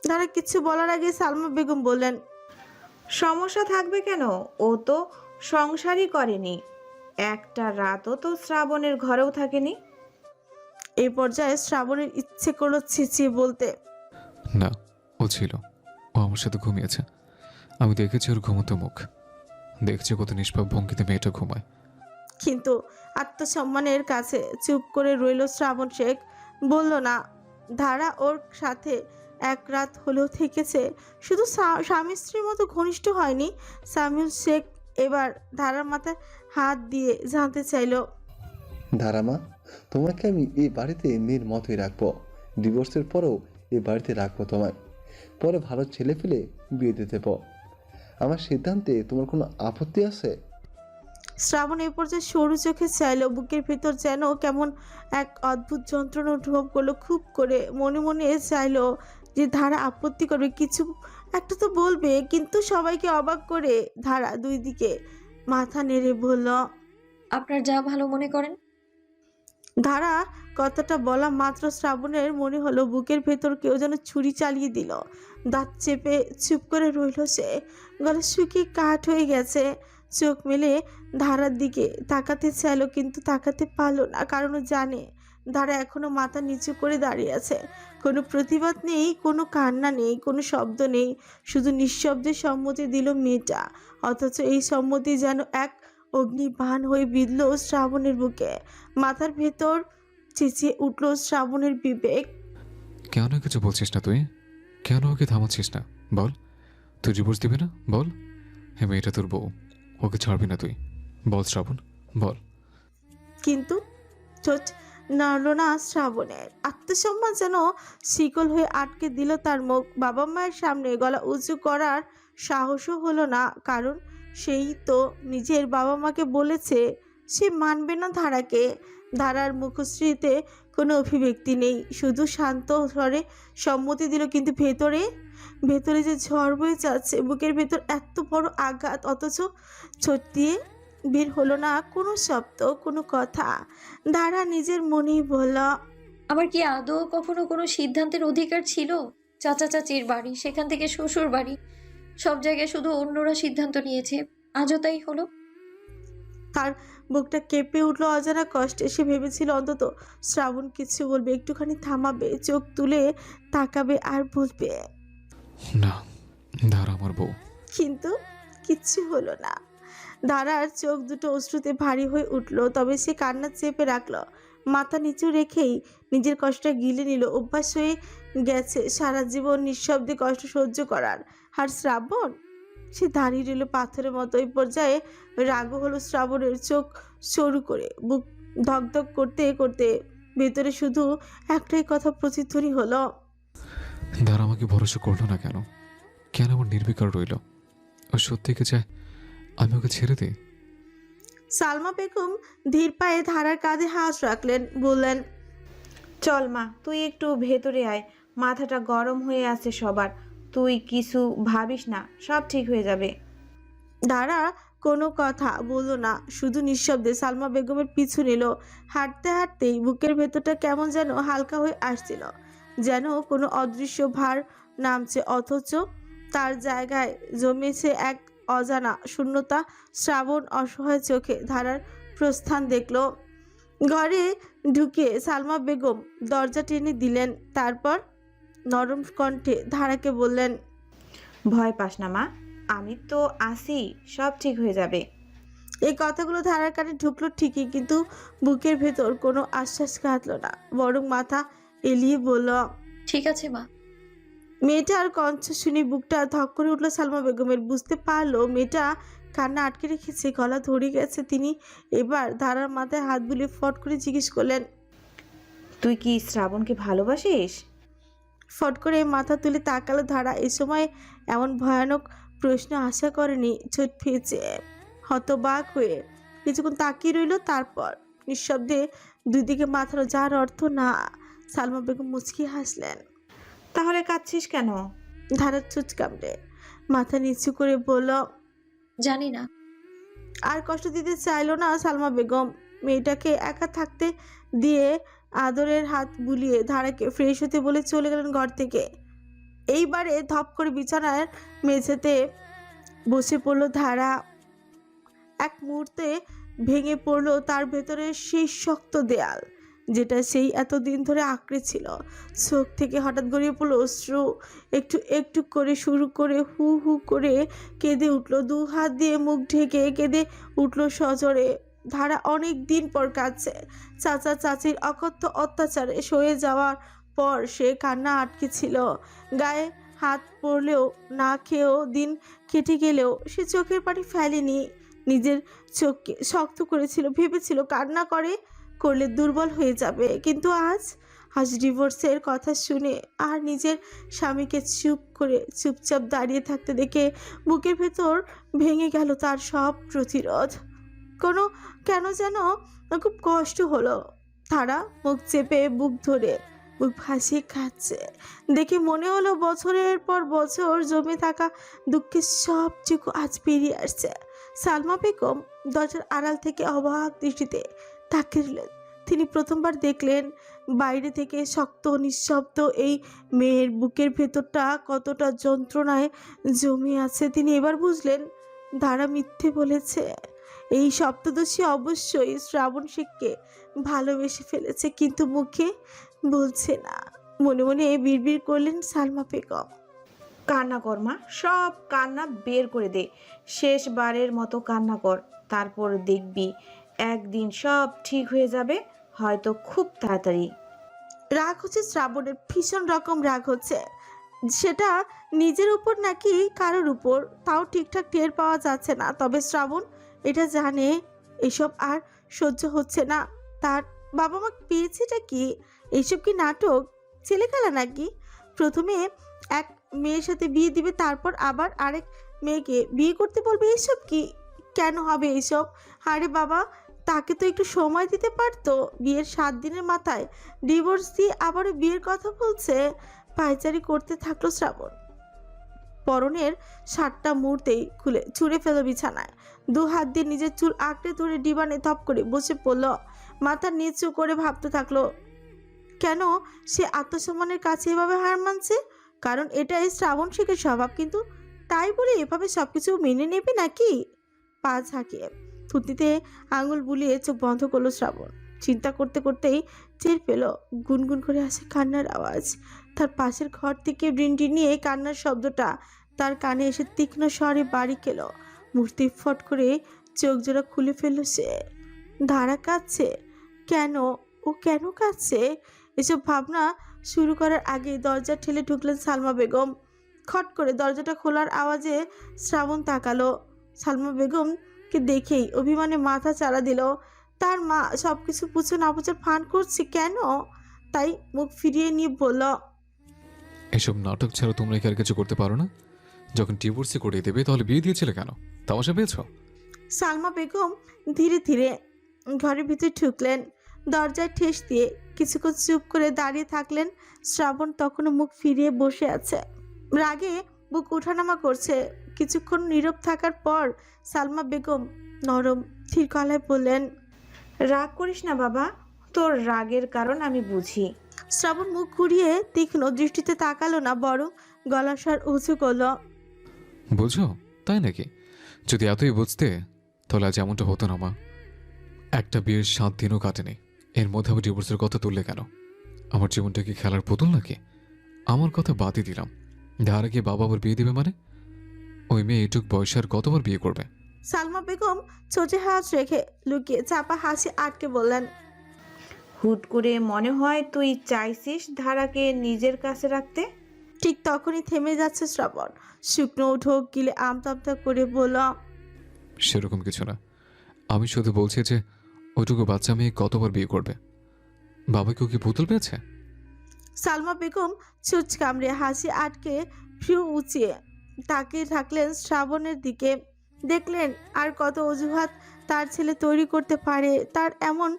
ধারা কিছু বলার আগে সালমা বেগম বললেন, সমস্যা থাকবে কেন? ও তো সংসারই করেনি, একটা রাতও তো শ্রাবণের ঘরেও থাকেনি। এই পর্যায়ে শ্রাবণের ইচ্ছে করলো ছিচিয়ে বলতে, না, ও ছিল। ও আমার সাথে ঘুমিয়েছে। আমি দেখেছি ওর ঘুমন্ত মুখ, দেখছি কত নিষ্পাপ ভঙ্গিতে মেয়েটা ঘুমায়। কিন্তু আত্মসম্মানের কাছে চুপ করে রইল শ্রাবণ শেখ। বলল না। ধারা ওর সাথে এক রাত হলেও থেকেছে। শুধু স্বামী স্ত্রীর মতো ঘনিষ্ঠ হয়নি। সামিউল শেখ এবার ধারার মাথায় হাত দিয়ে জানতে চাইলো, ধারামা, তোমাকে আমি এই বাড়িতে মেয়ের মতোই রাখবো। ডিভোর্সের পরেও এই বাড়িতে রাখবো তোমায়। পরে ভালো ছেলে পেলে বিয়ে দিয়ে দেবো। আমার সিদ্ধান্তে তোমার কোনো আপত্তি আছে? শ্রাবণ এই পর্যায়ে সরু চোখে চাইলো। বুকের ভেতর যেন কেমন এক অদ্ভুত যন্ত্রণা অনুভব করলো। খুব করে মনে মনে চাইলো যে ধারা আপত্তি করবে, কিছু একটা তো বলবে, কিন্তু সবাইকে অবাক করে ধারা দুই দিকে মাথা নেড়ে বলল। আপনার যা ভালো মনে করেন। ধারা কথাটা বলা মাত্র শ্রাবণের মনে হলো বুকের ভেতর কেউ যেন ছুরি চালিয়ে দিল। দাঁত চেপে চুপ করে রইল সে। গলা শুকিয়ে কাঠ হয়ে গেছে। চোখ মেলে ধারার দিকে তাকাতে চাইলো, কিন্তু তাকাতে পারলো না, কারণ ও জানে ধারা এখনো মাথা নিচু করে দাঁড়িয়ে আছে। কোনো প্রতিবাদ নেই, কোনো কান্না নেই, কোনো শব্দ নেই, শুধু নিঃশব্দে সম্মতি দিল মেয়েটা। অথচ এই সম্মতি যেন এক অগ্নিবাণ হয়ে বিঁধল শ্রাবণের বুকে। মাথার ভেতর চেঁচিয়ে উঠল শ্রাবণের বিবেক। কেন কিছু বলছিস না তুই? কেন ওকে থামাচ্ছিস না? বল, তুই ডিভোর্স দিবি না? বল। হ্যাঁ, মেয়েটা তোর বউ, ওকে ছাড়বি না তুই? বল শ্রাবণ, বল। কিন্তু ঠোঁট নাড়ল না শ্রাবণের। আত্মসম্মান যেন শিকল হয়ে আটকে দিল তার মুখ। বাবা মায়ের সামনে গলা উঁচু করার সাহসও হলো না, কারণ সেই তো নিজের বাবা মাকে বলেছে সে মানবে না ধারাকে। ধারার মুখশ্রীতে কোনো অভিব্যক্তি নেই, শুধু শান্ত স্বরে সম্মতি দিল, কিন্তু ভেতরে ভেতরে যে ঝড় বয়ে যাচ্ছে। বুকের ভেতর এত বড় আঘাত, অথচ ছোট দিয়ে বের হলো না কোনো শব্দ, কোনো কথা। ধারা নিজের মনেই বলল, আমার কি আদৌ কখনো কোনো সিদ্ধান্তের অধিকার ছিল? চাচা চাচির বাড়ি, সেখান থেকে শ্বশুর বাড়ি, সব জায়গায় শুধু অন্যরা সিদ্ধান্ত নিয়েছে, আজও তাই হলো। তার বুকটা কেঁপে উঠলো অজানা কষ্টে। সে ভেবেছিল অন্তত শ্রাবণ কিছু বলবে, একটুখানি থামাবে, চোখ তুলে তাকাবে আর বলবে, না, ধারা আমার বউ। কিন্তু কিচ্ছু হলো না। ধারার চোখ দুটো অশ্রুতে ভারী হয়ে উঠল, তবে সে কান্না চেপে রাখলো। মাথা নিচু রেখেই নিজের কষ্টটা গিলে নিল। অভ্যাস হয়ে গেছে সারা জীবন নিঃশব্দে কষ্ট সহ্য করার। আর শ্রাবণ, সে দাঁড়িয়ে রইল পাথরের মতো। এই পর্যায়ে রাগও হলো শ্রাবণের। চোখ সরু করে বুক ধকধক করতে করতে ভেতরে শুধু একটাই কথা প্রতিধ্বনি হলো, ধারা আমাকে ভরসা করলো না কেন? কেন আমার নির্বিকার রইল? ও সত্যিকে চায় আমি ওকে ছেড়ে দিই? সালমা বেগম ধীর পায়ে ধারার কাঁধে হাত রাখলেন, বললেন, চল মা, তুই একটু ভেতরে আয়। মাথাটা গরম হয়ে আছে সবার। তুই কিছু ভাবিস না, সব ঠিক হয়ে যাবে। ধারা কোনো কথা বলল না, শুধু নিঃশব্দে সালমা বেগমের পিছু নিল। হাঁটতে হাঁটতেই বুকের ভেতরটা কেমন যেন হালকা হয়ে আসছিল, যেন কোনো অদৃশ্য ভার নামছে, অথচ তার জায়গায় জমেছে এক অজানা শূন্যতা। শ্রাবণ অসহায় চোখে ধারার প্রস্থান দেখল। ঘরে ঢুকে সালমা বেগম দরজা টেনে দিলেন, তারপর নরম কণ্ঠে ধারাকে বললেন, ভয় পাস না মা, আমি তো আছি, সব ঠিক হয়ে যাবে। এই কথাগুলো ধারার কানে ঢুকলো ঠিকই, কিন্তু বুকের ভেতর কোনো আশ্বাস কাটলো না, বরং মাথা এলিয়ে বলল, ঠিক আছে মা। মেয়েটার কণ্ঠ শুনে বুকটা ধক করে উঠলো সালমা বেগমের। বুঝতে পারলো মেয়েটা কান্না আটকে রেখেছে, গলা ধরে গেছে। তিনি এবার ধারার মাথায় হাত বুলিয়ে ফট করে জিজ্ঞেস করলেন, তুই কি শ্রাবণকে ভালোবাসিস? ফট করে মাথা তুলে তাকালো ধারা। এই সময় এমন ভয়ানক প্রশ্ন আশা করেনি। ছোট ফেঁচে হতবাক হয়ে কিছুক্ষণ তাকিয়ে রইল, তারপর নিঃশব্দে দুই দিকে মাথানো, যার অর্থ না। সালমা বেগম মুচকি হাসলেন। তাহলে কাঁদছিস কেন? ধারা চুচ কামড়ে মাথা নিচু করে বলল, জানি না। আর কষ্ট দিতে চাইলো না সালমা বেগম। মেয়েটাকে একা থাকতে দিয়ে আদরের হাত বুলিয়ে ধারাকে ফ্রেশ হতে বলে চলে গেলেন ঘর থেকে। এইবারে ধপ করে বিছানার মেঝেতে বসে পড়লো ধারা। এক মুহূর্তে ভেঙে পড়লো তার ভেতরে সেই শক্ত দেয়াল, যেটা সেই এতদিন ধরে আঁকড়ে ছিল। চোখ থেকে হঠাৎ গড়িয়ে পড়লো অশ্রু। একটু একটু করে শুরু করে হু হু করে কেঁদে উঠলো। দু হাত দিয়ে মুখ ঢেকে কেঁদে উঠলো সজোরে। ধারা অনেক দিন পর কাঁদছে। চাচা চাচির অকথ্য অত্যাচারে সয়ে যাওয়ার পর সে কান্না আটকে ছিল। গায়ে হাত পড়লেও না খেয়েও দিন কেটে গেলেও সে চোখের পানি ফেলেনি। নিজের চোখকে শক্ত করেছিল, ভেবেছিল কান্না করলে দুর্বল হয়ে যাবে। কিন্তু আজ ডিভোর্সের কথা শুনে আর নিজের স্বামীকে চুপচাপ দাঁড়িয়ে থাকতে দেখে বুকের ভেতর ভেঙে গেল তার সব প্রতিরোধ। কেন যেন খুব কষ্ট হলো। তারা মুখ চেপে বুক ধরে বুক ভাসিয়ে খাচ্ছে দেখে মনে হলো বছরের পর বছর জমে থাকা দুঃখের সবটুকু আজ বেরিয়ে আসছে। সালমা বেগম দরজার আড়াল থেকে অবাক দৃষ্টিতে তাকিয়ে রইলেন। তিনি প্রথমবার দেখলেন বাইরে থেকে শক্ত নিঃশব্দ এই মেয়ের বুকের ভেতরটা কতটা যন্ত্রণায় জমে আছে। তিনি এবার বুঝলেন ধারা মিথ্যে বলেছে। এই সপ্তদশী অবশ্যই শ্রাবণ শেখকে ভালোবেসে ফেলেছে, কিন্তু মুখে বলছে না। মনে মনে বিড়বিড় করলেন সালমা বেগম। কান্না কর মা, সব কান্না বের করে দে, শেষবারের মতো কান্না কর। তারপর দেখবি একদিন সব ঠিক হয়ে যাবে, হয়তো খুব তাড়াতাড়ি। রাগ হচ্ছে শ্রাবণের, ভীষণ রকম রাগ হচ্ছে। সেটা নিজের উপর নাকি কারোর উপর তাও ঠিকঠাক টের পাওয়া যাচ্ছে না। তবে শ্রাবণ এটা জানে এসব আর সহ্য হচ্ছে না। তার বাবা মা পেয়েছেটা কি? এইসব কি নাটক, ছেলে খেলা নাকি? প্রথমে এক মেয়ের সাথে বিয়ে দিবে, তারপর আবার আরেক মেয়েকে বিয়ে করতে বলবে। এইসব কি, কেন হবে এইসব? আরে বাবা, তাকে তো একটু সময় দিতে পারতো। বিয়ের 7 দিনের মাথায় ডিভোর্স দিয়ে আবারও বিয়ের কথা বলছে। পায়চারি করতে থাকলো শ্রাবণ। পরনের শার্টটা মুহূর্তেই খুলে ছুঁড়ে ফেলো বিছানায়। 2 হাত দিয়ে নিজের চুল আঁকড়ে ধরে ডিবানে থপ করে বসে পড়ল। মাথা নিচু করে ভাবতে থাকলো কেন সে আত্মসম্মানের কাছে এভাবে হার মানছে। কারণ এটাই শ্রাবণ শেখের স্বভাব। কিন্তু তাই বলে এভাবে সবকিছু মেনে নেবে নাকি? পা ঝাঁকিয়ে থুতনিতে আঙুল বুলিয়ে চোখ বন্ধ করলো শ্রাবণ। চিন্তা করতে করতেই টের পেল গুনগুন করে আসে কান্নার আওয়াজ। তার পাশের ঘর থেকে রিনটি নিয়ে কান্নার শব্দটা তার কানে এসে তীক্ষ্ণ স্বরে বাড়ি খেল। মূর্তি ফট করে চোখ জোড়া খুলে ফেলল সে। ধারা কাঁদছে কেন? ও কেন কাঁদছে? এসব ভাবনা শুরু করার আগে দরজা ঠেলে ঢুকলেন সালমা বেগম। খট করে দরজাটা খোলার আওয়াজে শ্রাবণ তাকালো। সালমা বেগমকে দেখেই অভিমানে মাথা চাড়া দিল। তার মা সবকিছু বুঝে না বুঝে ফান করছে কেন? তাই মুখ ফিরিয়ে নিয়ে বলল, এসব নাটক ছাড়া তোমরা কি আর কিছু করতে পারো না? যখন ডিভোর্সই করিয়ে দেবে তাহলে বিয়ে দিয়েছিলে কেন? তামাশা পেয়েছো? সালমা বেগম ধীরে ধীরে ঘরের ভিতরে ঢুকলেন। দরজায় ঠেস দিয়ে কিছুক্ষণ চুপ করে দাঁড়িয়ে থাকলেন। শ্রাবণ তখনও মুখ ফিরিয়ে বসে আছে, রাগে বুক ওঠানামা করছে। কিছুক্ষণ নীরব থাকার পর সালমা বেগম নরম ধীর গলায় বললেন, রাগ করিস না বাবা, তোর রাগের কারণ আমি বুঝি। শ্রাবণ মুখ ঘুরিয়ে তীক্ষ্ণ দৃষ্টিতে তাকালো না, বরং গলার স্বর উঁচু করলো, বুঝো? তাই নাকি? যদি এতই বুঝতে তাহলে আজ এমনটা হতো না মা। একটা বিয়ের 7 দিনও কাটেনি, এর মধ্যে আমি ডিভোর্সের কথা তুললে কেন? আমার জীবনটা কি খেলার পুতুল নাকি? আমার কথা বাদই দিলাম, ধারা গিয়ে বাবা আবার বিয়ে দিবে মানে? ওই মেয়ে এটুক বয়সে আর কতবার বিয়ে করবে? সালমা বেগম ছোটে হাত রেখে লুকিয়ে চাপা হাসি আটকে বললেন, হুট করে মনে হয় তুই চাইছিস ধারাকে নিজের কাছে রাখতে। ঠিক তখনই থেমে যাচ্ছে শ্রাবণ। শুকনো ঢোক গিলে আমতা করে বলল, সেরকম কিছু না, আমি শুধু বলছি যে ওইটুকু বাচ্চা মেয়ে কতবার বিয়ে করবে? বাবাকেও কি পুতুল পেয়েছে? সালমা বেগম ছুঁচ কামড়ে হাসি আটকে ভ্রু উঁচিয়ে তাকিয়ে থাকলেন শ্রাবণের দিকে। দেখলেন আর কত অজুহাত তার ছেলে তৈরি করতে পারে। তার এমন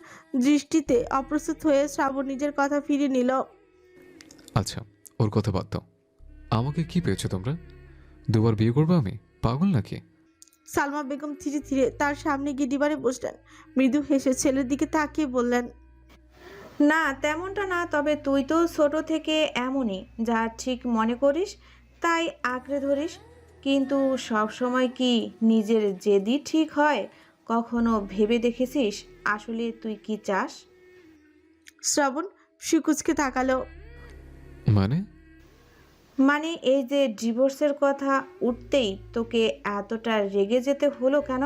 দৃষ্টিতে অপ্রস্তুত হয়ে শ্রাবণ নিজের কথা ফিরিয়ে নিল। আচ্ছা, ওর কথা বাদ দাও। আমাকে কি পেয়েছো তোমরা? 2 বার বিয়ে করবো আমি? পাগল নাকি? সালমা বেগম ধীরে ধীরে তার সামনে গিয়ে ডিবারে বসলেন। মৃদু হেসে ছেলের দিকে তাকিয়ে বললেন, না তেমনটা না, তবে তুই তো ছোট থেকে এমনই, যা ঠিক মনে করিস তাই আঁকড়ে ধরিস। কিন্তু সব সময় কি নিজের জেদি ঠিক হয়? কখনো ভেবে দেখেছিস আসলে তুই কি চাস? শ্রাবণ সুকুচকে তাকালো। মানে এই যে ডিভোর্সের কথা উঠতেই তোকে এতটা রেগে যেতে হলো কেন?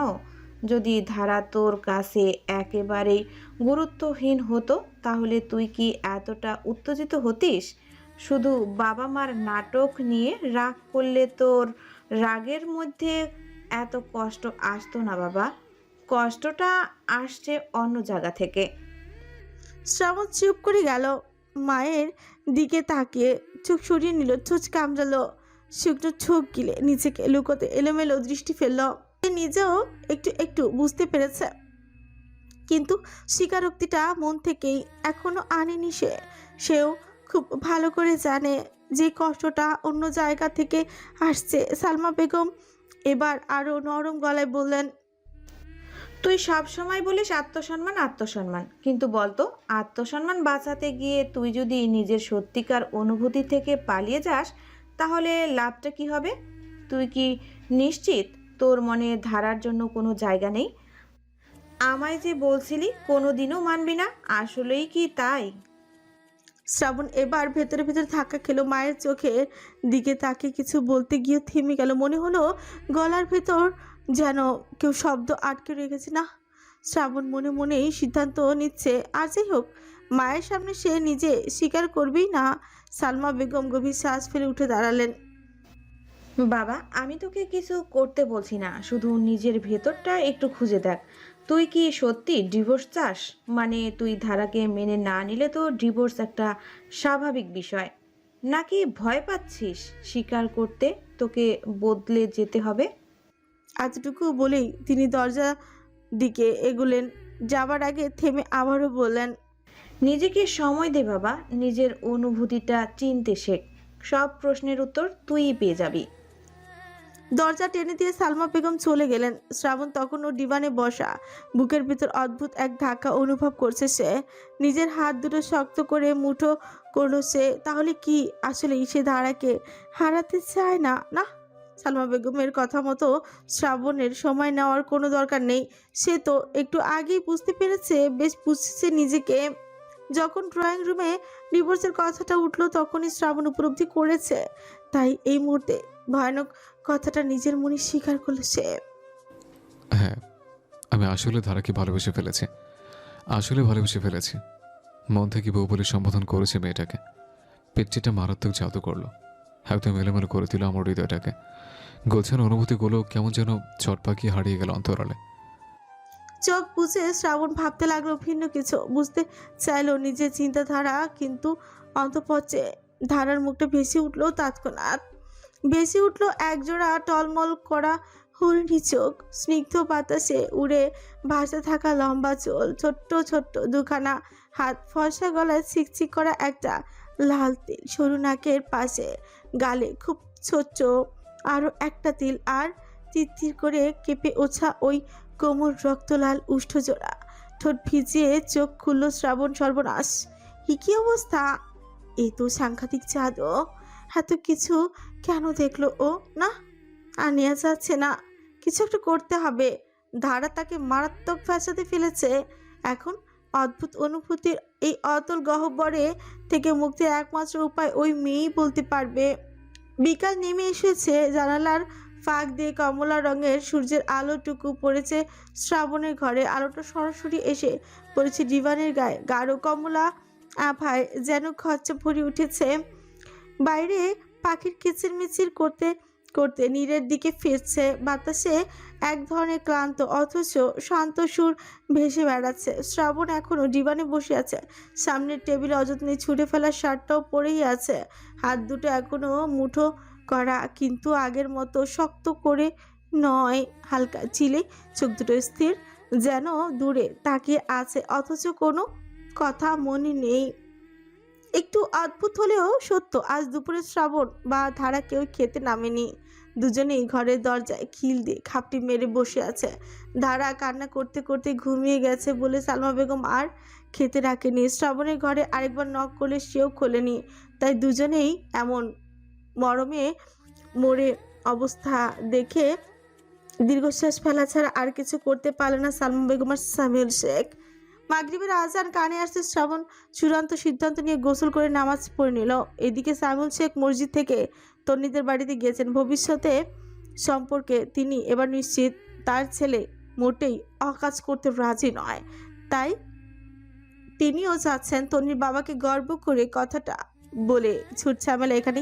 যদি ধারা তোর কাছে একেবারেই গুরুত্বহীন হতো তাহলে তুই কি এতটা উত্তেজিত হতিস? শুধু বাবা মার নাটক নিয়ে রাগ করলে তোর রাগের মধ্যে এত কষ্ট আসতো না বাবা। কষ্টটা আসছে অন্য জায়গা থেকে। শ্রাবণ চুপ করে গেল, মায়ের দিকে তাকিয়ে চোখ সরিয়ে নিল, চোখ কামড়ালো, শুকনো চোখ গিলে নিজেকে লুকোতে এলোমেলো দৃষ্টি ফেলল। সে নিজেও একটু একটু বুঝতে পেরেছে, কিন্তু স্বীকারোক্তিটা মন থেকেই এখনো আনেনি সেও খুব ভালো করে জানে যে কষ্টটা অন্য জায়গা থেকে আসছে। সালমা বেগম এবার আরো নরম গলায় বললেন, তুই সব সময় বলিস আত্মসম্মান আত্মসম্মান, কিন্তু বলতো আত্মসম্মান বাঁচাতে গিয়ে তুই যদি নিজের সত্যিকার অনুভূতি থেকে পালিয়ে যাস তাহলে লাভটা কি হবে? তুই কি নিশ্চিত তোর মনে ধারার জন্য কোনো জায়গা নেই? আমায় যে বলছিলি কোনো দিনও মানবি না, আসলেই কি তাই? শ্রাবণ এবার ভেতরে ভেতরে ধাক্কা খেলো, মায়ের চোখের দিকে তাকে কিছু বলতে গিয়ে থেমে গেল। মনে হলো গলার ভেতর যেন কেউ শব্দ আটকে রেখেছে। না, শ্রাবণ মনে মনেই সিদ্ধান্ত নিচ্ছে, আর যাই হোক মায়ের সামনে সে নিজে স্বীকার করবেই না। সালমা বেগম গভীর শ্বাস ফেলে উঠে দাঁড়ালেন। বাবা, আমি তোকে কিছু করতে বলছি না, শুধু নিজের ভেতরটা একটু খুঁজে দেখ। তুই কি সত্যি ডিভোর্স চাস? মানে তুই ধারাকে মেনে না নিলে তো ডিভোর্স একটা স্বাভাবিক বিষয়, নাকি ভয় পাচ্ছিস স্বীকার করতে তোকে বদলে যেতে হবে? এতটুকু বলেই তিনি দরজা দিকে এগুলেন, যাবার আগে থেমে আবারও বললেন, নিজেকে সময় দে বাবা, নিজের অনুভূতিটা চিনতে শেখ। সব প্রশ্নের উত্তর তুইই পেয়ে যাবি। দরজা টেনে দিয়ে সালমা বেগম চলে গেলেন। শ্রাবণ তখনও ডিভানে বসা, বুকের ভিতর অদ্ভুত এক ধাক্কা অনুভব করছে সে। নিজের হাত দুটো শক্ত করে মুঠো করলো সে। তাহলে কি আসলেই সে ধারাকে হারাতে চায় না? না, সালমা বেগমের কথা মতো শ্রাবণের সময় নেওয়ার কোনো দরকার নেই। সে তো একটু আগেই বুঝতে পেরেছে, বেশ বুঝছে নিজেকে। যখন ড্রয়িং রুমে ডিভোর্সের কথাটা উঠলো তখনই শ্রাবণ উপলব্ধি করেছে, তাই এই মুহূর্তে ভয়ানক কথাটা নিজের মনে স্বীকার করলো সে। হ্যাঁ, আমি আসলে ধারাকে ভালোবেসে ফেলেছি, আসলে ভালোবেসে ফেলেছি। মন থেকে বউ বলে সম্বোধন করেছে মেয়েটাকে। পেটটিটা মারাত্মক জাদু করলো, একদম এলোমেলো করে দিল আমার হৃদয়টাকে। গোছানো অনুভূতিগুলো কেমন যেন চট পাকিয়ে হারিয়ে গেল অন্তরালে। চোখ বুঝে শ্রাবণ ভাবতে লাগলো ভিন্ন কিছু, বুঝতে চাইলো নিজের চিন্তাধারা, কিন্তু অন্তঃপক্ষে ধারার মুখটা ভেসে উঠলো তৎক্ষণাৎ। ভেসে উঠলো একজোড়া টলমল করা হরিণী চোখ, স্নিগ্ধ বাতাসে উড়ে ভাসতে থাকা লম্বা চুল, ছোট্ট ছোট্ট দুখানা হাত, ফর্সা গলায় ছিকছিক করা একটা লাল তিল সরু নাকের পাশে, গালে খুব ছোট্ট আরও একটা তিল, আর তিরতির করে কেঁপে ওঠা ওই কোমল রক্তলাল উষ্ঠজোড়া ঠোঁট ভিজিয়ে চোখ খুলল শ্রাবণ। সর্বনাশ, কি অবস্থা! এ তো সাংঘাতিক জাদু। এত কিছু কেন দেখলো ও? না, আর নেওয়া যাচ্ছে না, কিছু একটা করতে হবে। ধারা তাকে মারাত্মক ফ্যাসাদে ফেলেছে। এখন অদ্ভুত অনুভূতির এই অতল গহ্বরে থেকে মুক্তির একমাত্র উপায় ওই মেয়েই বলতে পারবে। বিকাল নেমে এসেছে, জানালার ফাঁক দিয়ে কমলা রঙের সূর্যের আলোটুকু পড়েছে শ্রাবণের ঘরে। আলোটা সরাসরি এসে পড়েছে ডিভানের গায়ে, গাঢ় কমলা আভায় যেন খরচা ভরে উঠেছে। বাইরে পাখির কিচিরমিচির করতে করতে নীরের দিকে ফিরছে। বাতাসে এক ধরনের ক্লান্ত অথচ শান্ত সুর ভেসে বেড়াচ্ছে। শ্রাবণ এখনো ডিভানে বসে আছে, সামনের টেবিলে অযত্নে ছুঁড়ে ফেলা শার্টটাও পরেই আছে। হাত দুটো এখনো মুঠো করা, কিন্তু আগের মতো শক্ত করে নয়, হালকা চিলে, চোখ দুটো স্থির, যেন দূরে তাকিয়ে আছে, অথচ কোনো কথা মনে নেই। একটু অদ্ভুত হলেও সত্য, আজ দুপুরে শ্রাবণ বা ধারা কেউ খেতে নামেনি। দুজনেই ঘরের দরজায় খিল দিয়ে খাপটি মেরে বসে আছে। ধারা কান্না করতে করতে ঘুমিয়ে গেছে বলে সালমা বেগম আর খেতে রাখেনি। শ্রাবণের ঘরে আরেকবার নক করলে সেও খোলেনি, তাই দুজনেই এমন মরমে মরে অবস্থা দেখে দীর্ঘশ্বাস ফেলা ছাড়া আর কিছু করতে পারলে না সালমা বেগম আর সামিউল শেখ। মাগরিবের আজান কানে আসতে শ্রাবণ চূড়ান্ত সিদ্ধান্ত নিয়ে গোসল করে নামাজ পড়ে নিল। এদিকে সামিউল শেখ মসজিদ থেকে তন্নিদের বাড়িতে গিয়েছেন। ভবিষ্যতে সম্পর্কে তিনি এবার নিশ্চিত, তার ছেলে মোটেই অকাজ করতে রাজি নয়। তাই তিনিও চাচ্ছেন তন্নির বাবাকে গর্ব করে কথাটা বলে ছুট ঝামেলা এখানে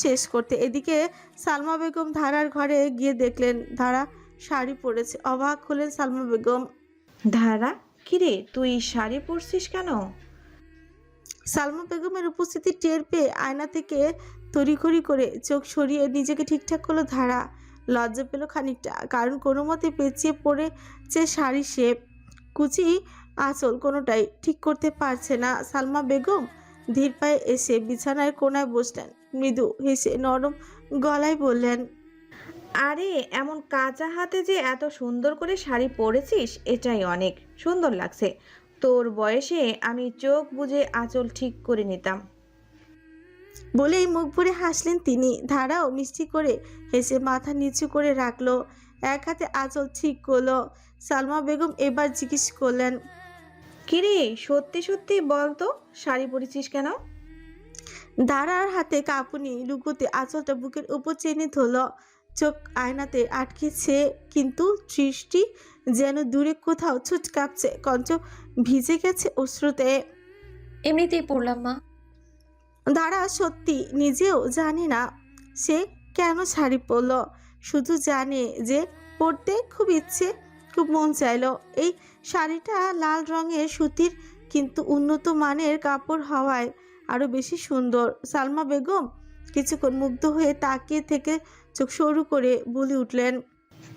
শেষ করতে। এদিকে সালমা বেগম ধারার ঘরে গিয়ে দেখলেন ধারা শাড়ি পরেছে। অবাক হলেন সালমা বেগম। ধারা, কিরে তুই শাড়ি পরছিস কেন? সালমা বেগমের উপস্থিতি টের পেয়ে আয়না থেকে তড়িঘড়ি করে চোখ সরিয়ে নিজেকে ঠিকঠাক করলো ধারা। লজ্জা পেল খানিকটা, কারণ কোনো মতে পেঁচিয়ে পড়েছে শাড়ি শেপ, কুচি আঁচল কোনোটাই ঠিক করতে পারছে না। সালমা বেগম ধীর পায়ে এসে বিছানার কোনায় বসলেন। মৃদু হেসে নরম গলায় বললেন, আরে এমন কাঁচা হাতে যে এত সুন্দর করে শাড়ি পরেছিস, এটাই অনেক সুন্দর লাগছে। তোর বয়সে আমি চোখ বুজে আঁচল ঠিক করে নিতাম। বলেই মুখ ভরে হাসলেন তিনি। ধারাও মিষ্টি করে হেসে মাথা নিচু করে রাখলো, এক হাতে আঁচল ঠিক করলো। সালমা বেগম এবার জিজ্ঞেস করলেন, কিরে সত্যি সত্যি বল তো, শাড়ি পরেছিস কেন? ধারার হাতে কাঁপুনি লুকোতে আঁচলটা বুকের উপর চেনে ধরল। চোখ আয়নাতে আটকেছে, কিন্তু দৃষ্টি যেন দূরে কোথাও ছুট কাঁপছে, কঞ্চ ভিজে গেছে অশ্রুতে। এমনিতেই পড়লাম মা। ধারা সত্যি নিজেও জানে না সে কেন শাড়ি পরল, শুধু জানে যে পরতে খুব ইচ্ছে, খুব মন চাইলো। এই শাড়িটা লাল রঙের সুতির, কিন্তু উন্নত মানের কাপড় হওয়ায় আরো বেশি সুন্দর। সালমা বেগম কিছুক্ষণ মুগ্ধ হয়ে তাকিয়ে থেকে চোখ সরু করে বলে উঠলেন,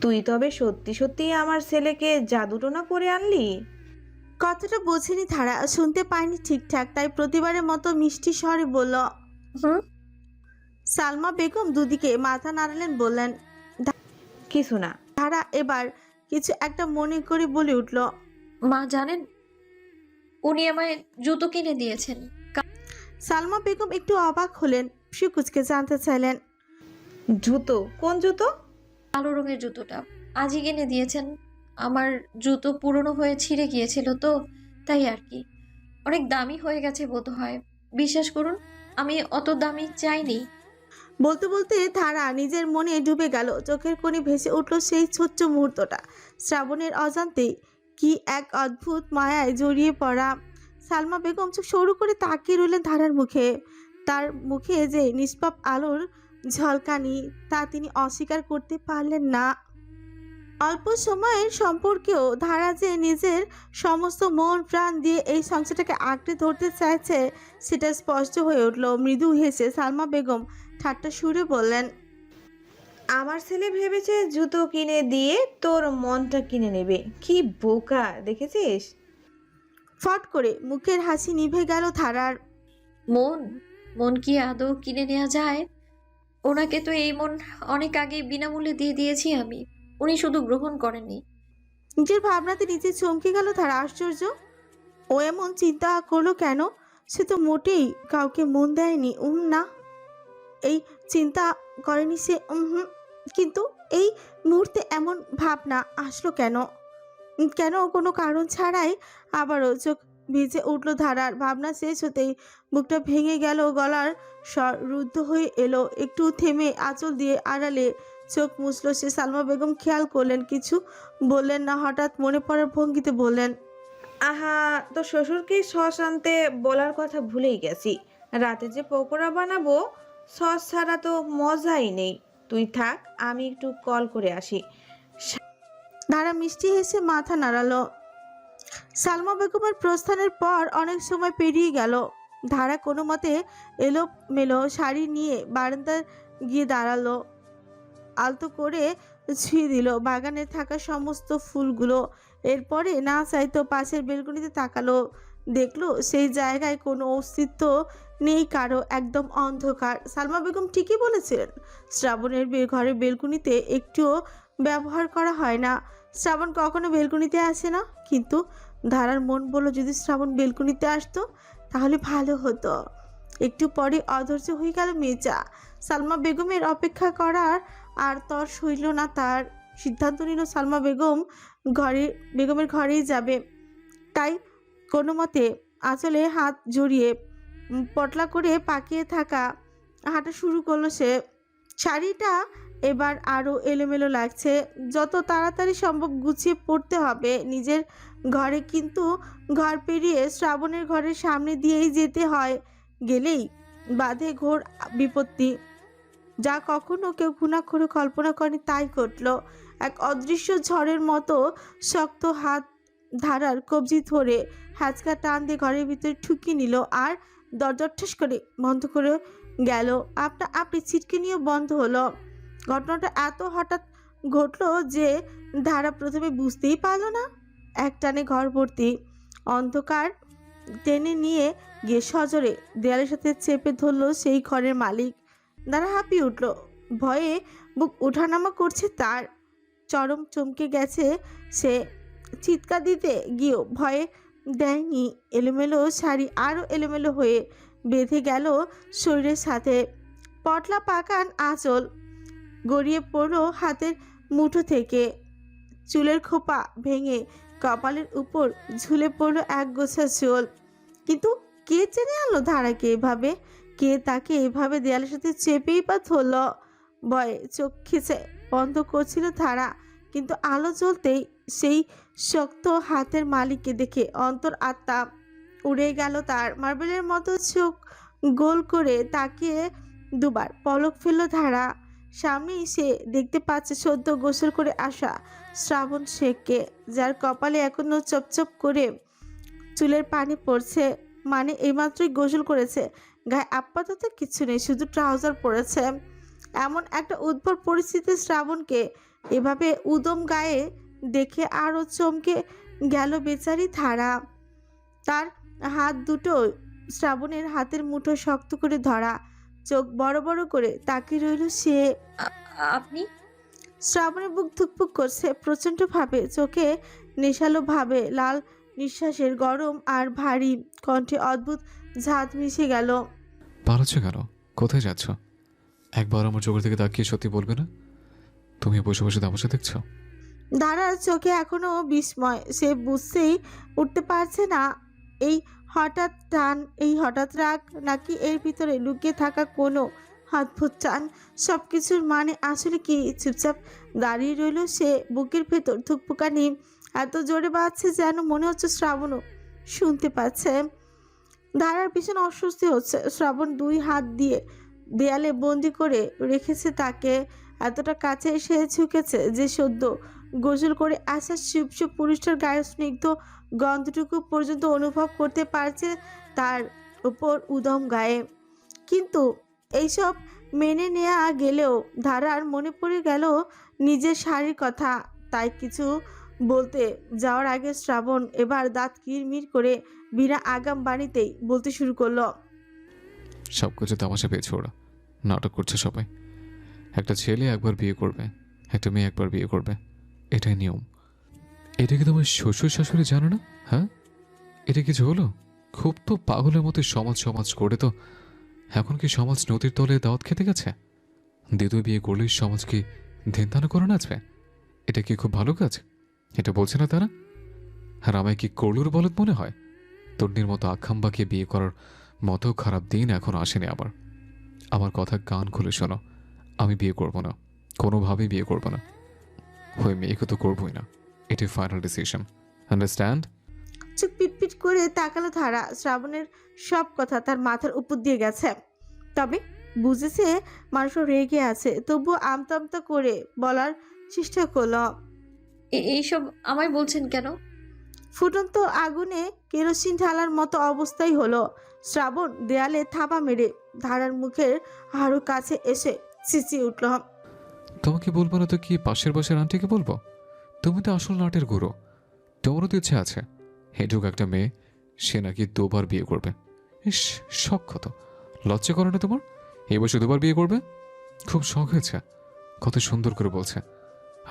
তুই তবে সত্যি সত্যি আমার ছেলেকে জাদুটোনা করে আনলি? কথাটা বোঝেনি ধারা, শুনতে পায়নি ঠিকঠাক, তাই প্রতিবারের মতো মিষ্টি স্বরে বলল। হুম। সালমা বেগম দুদিকে মাথা নাড়ালেন, বললেন। কিছু না। ধারা এবার কিছু একটা মনে করে বলে উঠল, মা জানেন, উনি আমায় জুতো কিনে দিয়েছেন। সালমা বেগম একটু অবাক হলেন, কুচকে জানতে চাইলেন, জুতো? কোন জুতো? কালো রঙের জুতোটা আজই কিনে দিয়েছেন। আমার জুতো পুরনো হয়ে ছিঁড়ে গিয়েছিল তো, তাই আর কি। অনেক দামি হয়ে গেছে বোধ হয়। বিশ্বাস করুন, আমি অত দামি চাইনি। বলতে বলতে ধারা নিজের মনে ডুবে গেল। চোখের কোণে ভেসে উঠল সেই ছোট্ট মুহূর্তটা, শ্রাবণের অজান্তে কি এক অদ্ভুত মায়ায় জড়িয়ে পড়া। সালমা বেগম চোখ সরু করে তাকিয়ে রইলেন ধারার মুখে। তার মুখে যে নিষ্পাপ আলোর ঝলকানি, তা তিনি অস্বীকার করতে পারলেন না। অল্প সময়ের সম্পর্কেও ধারা যে নিজের সমস্ত মন প্রাণ দিয়ে এই সংসারটাকে আঁকড়ে ধরতে চাইছে, সেটা স্পষ্ট হয়ে উঠল। মৃদু হেসে সালমা বেগম ঠাট্টা সুরে বললেন, আমার ছেলে ভেবেছে জুতো কিনে দিয়ে তোর মনটা কিনে নেবে। কি বোকা দেখেছিস? ফট করে মুখের হাসি নিভে গেল ধারার। মন মন কি আদৌ কিনে নেওয়া যায়? ওনাকে তো এই মন অনেক আগে বিনামূল্যে দিয়ে দিয়েছি আমি। উনি শুধু গ্রহণ করেননি। নিজের ভাবনাতে নিজে চমকে গেল ধারা। আশ্চর্য, ও এমন চিন্তা করলো কেন? সে তো মোটেই কাউকে মন দেয়নি। না, এই চিন্তা করেনি সে। কিন্তু এই মুহূর্তে এমন ভাবনা আসলো কেন? কেন কোনো কারণ ছাড়াই? আবারও চোখ ভিজে উঠল ধারার। ভাবনা শেষ হতেই বুকটা ভেঙে গেল, গলার স্বর রুদ্ধ হয়ে এলো। একটু থেমে আঁচল দিয়ে আড়ালে চোখ মুছল সে। সালমা বেগম খেয়াল করলেন, কিছু বললেন না। হঠাৎ মনে পড়ার ভঙ্গিতে বললেন, আহা, তো শ্বশুরকে সস আনতে বলার কথা ভুলেই গেছি। রাতে যে পকোড়া বানাবো, সস ছাড়া তো মজাই নেই। তুই থাক, আমি একটু কল করে আসি। ধারা মিষ্টি হেসে মাথা নাড়ালো। সালমা বেগমের প্রস্থানের পর অনেক সময় পেরিয়ে গেল। ধারা কোনো মতে এলোমেলো শাড়ি নিয়ে বারান্দায় গিয়ে দাঁড়ালো। আলতো করে ছুঁয়ে দিল বাগানে থাকা সমস্ত ফুলগুলো। এরপরে না চাইতো পাশের বেলকনিতে তাকালো, দেখলো সেই জায়গায় কোনো অস্তিত্ব নেই কারো, একদম অন্ধকার। সালমা বেগম ঠিকই বলেছিলেন, শ্রাবণের ঘরের বেলকনিতে একটুও ব্যবহার করা হয় না। শ্রাবণ কখনো বেলকনিতে আসে না। কিন্তু ধারার মন বলল, যদি শ্রাবণ বেলকনিতে আসতো তাহলে ভালো হতো। একটু পরে অধৈর্য হয়ে গেল মেজা। সালমা বেগমের অপেক্ষা করার আর তর সইল না তার। সিদ্ধান্ত নিল সালমা বেগমের ঘরেই যাবে। তাই কোনো মতে আঁচলে হাত জড়িয়ে পটলা করে পাকিয়ে থাকা হাঁটা শুরু করলো সে। শাড়িটা এবার আরও এলোমেলো লাগছে। যত তাড়াতাড়ি সম্ভব গুছিয়ে পড়তে হবে নিজের ঘরে, কিন্তু ঘর পেরিয়ে শ্রাবণের ঘরের সামনে দিয়েই যেতে হয়। গেলেই বাধে ঘোর বিপত্তি, যা কখনো কেউ ঘুণাক্ষরে কল্পনা করেনি তাই ঘটল। এক অদৃশ্য ঝড়ের মতো শক্ত হাত ধারার কবজি ধরে হ্যাচকা টান দিয়ে ঘরের ভিতরে ঠুকিয়ে নিল, আর দরজা ঠাস করে বন্ধ করে গেল। আপনি ছিটকে নিয়েও বন্ধ হলো। ঘটনাটা এত হঠাৎ ঘটলো যে ধারা প্রথমে বুঝতেই পারল না। একটানে ঘর ভর্তি অন্ধকার টেনে নিয়ে গিয়ে সজোরে দেয়ালের সাথে চেপে ধরলো সেই ঘরের মালিক। ধারা হাঁপিয়ে উঠল, ভয়ে বুক ওঠানামা করছে তার। চরম চমকে গেছে সে, চিৎকার দিতে গিয়েও ভয়ে দেয়নি। এলোমেলো শাড়ি আরও এলোমেলো হয়ে বেঁধে গেল শরীরের সাথে। পটলা পাকান আঁচল গড়িয়ে পড়ল হাতের মুঠো থেকে। চুলের খোপা ভেঙে কপালের উপর ঝুলে পড়ল এক গোছা চুল। কিন্তু কে চেনে আনলো ধারাকে এভাবে? কে তাকে এভাবে দেয়ালের সাথে চেপেই বা ধরল? ভয়ে চোখ খিচে বন্ধ করছিল ধারা, কিন্তু আলো জ্বলতেই সেই শক্ত হাতের মালিককে দেখে অন্তর আত্মা উড়ে গেল তার। মার্বেলের মতো চোখ গোল করে তাকিয়ে দুবার পলক ফেলল ধারা। সামনেই সে দেখতে পাচ্ছে সদ্য গোসল করে আসা শ্রাবণ শেখকে, যার কপালে এখনো চপচপ করে চুলের পানি পড়ছে। মানে এইমাত্রই গোসল করেছে, গায়ে আপাতত কিছু নেই, শুধু ট্রাউজার পরেছে। এমন একটা উদ্ভট পরিস্থিতি শ্রাবণকে এভাবে উদম গায়ে দেখে আরও চমকে গেল বেচারি ধারা। তার হাত দুটো শ্রাবণের হাতের মুঠো শক্ত করে ধরা, চোখ বড় বড় করে তাকিয়ে রইল সে। আপনি? শ্রাবণের বুক ধুকপুক করছে প্রচণ্ডভাবে, চোখে নেশালো ভাবে লাল নিঃশ্বাসের গরম আর ভারী কণ্ঠে অদ্ভুত ঝাঁজ মিশে গেল। পালাচ্ছ কেন? কোথায় যাচ্ছ? একবার আমার চোখের দিকে তাকিয়ে সত্যি বলবে না? তুমি বসে বসে তামাশা দেখছো? ধারার চোখে এখনো বিস্ময়। সে বুঝতেই উঠতে পারছে না এই হঠাৎ টান, এই হঠাৎ রাগ, নাকি এর ভিতরে লুকিয়ে থাকা কোনো অদ্ভুত টান। সব কিছুর মানে আসলে কি? চুপচাপ দাঁড়িয়ে রইল সে। বুকের ভেতর ধুকপুকানি এত জোরে বাজছে যেন মনে হচ্ছে শ্রাবণও শুনতে পাচ্ছে। ধারার ভীষণ অস্বস্তি হচ্ছে। শ্রাবণ দুই হাত দিয়ে দেয়ালে বন্দি করে রেখেছে তাকে। এতটা কাছে এসে ঝুঁকেছে যে সদ্য গোসল করে আসা শিবশিব পুরুষটার গায়ের স্নিগ্ধ গন্ধটুকু পর্যন্ত অনুভব করতে পারছে তার উপর উদম গায়ে। কিন্তু এইসব মেনে নেওয়া গেলেও ধারার মনে পড়ে গেল নিজের শাড়ির কথা। তাই কিছু বলতে যাওয়ার আগে শ্রাবণ এবার দাঁত কিরমির করে বিনা আগাম বাণীতেই বলতে শুরু করলো। সব কিছু তামাশা পেয়েছে ওরা, নাটক করছে সবাই। একটা ছেলে একবার বিয়ে করবে, একটা মেয়ে একবার বিয়ে করবে, এটাই নিয়ম। এটা কি তোমার শ্বশুর শাশুড়ি জানো না? হ্যাঁ, এটা কিছু হলো? খুব তো পাগলের মতো সমাজ সমাজ করে, তো এখন কি সমাজ নদীর তলে দাওয়াত খেতে গেছে? দ্বিতীয় বিয়ে করলেই সমাজ কি ধ্যান করে নাচবে? এটা কি খুব ভালো কাজ? এটা বলছে না তারা? আর আমায় কি করলুর বলদ মনে হয়? তন্নির মতো আখাম্বাকে বিয়ে করার মতো খারাপ দিন এখন আসেনি আমার। আমার কথা কান খুলে শোনো, আমি বিয়ে করব না, কোনোভাবেই বিয়ে করব না। ওই মেয়েকে তো করবই না, এটি ফাইনাল ডিসিশন, আন্ডারস্ট্যান্ড? চোখ পিটপিট করে তাকালো ধারা। শ্রাবণের সব কথা তার মাথার উপর দিয়ে গেছে, তবে বুঝেছে মানুষ রেগে আছে, তবুও আমতা আমতা করে বলার চেষ্টা করলো। এইসব আমায় বলছেন কেন? ফুটন্ত আগুনে কেরোসিন ঢালার মতো অবস্থাই হলো। শ্রাবণ দেয়ালে থাবা মেরে ধারার মুখের আরো কাছে এসে চেঁচিয়ে উঠল। তোমাকে বলবো না তো কি পাশের বাসার আন্টিকে বলবো? তুমি তো আসল নাটের গুরু, তোমারও তো ইচ্ছে আছে। হেঁটুক একটা মেয়ে, সে নাকি দুবার বিয়ে করবে। ইস, শখ কত! লজ্জা করে না তোমার? এই বছর দুবার বিয়ে করবে? খুব শখ হয়েছে, কত সুন্দর করে বলছে।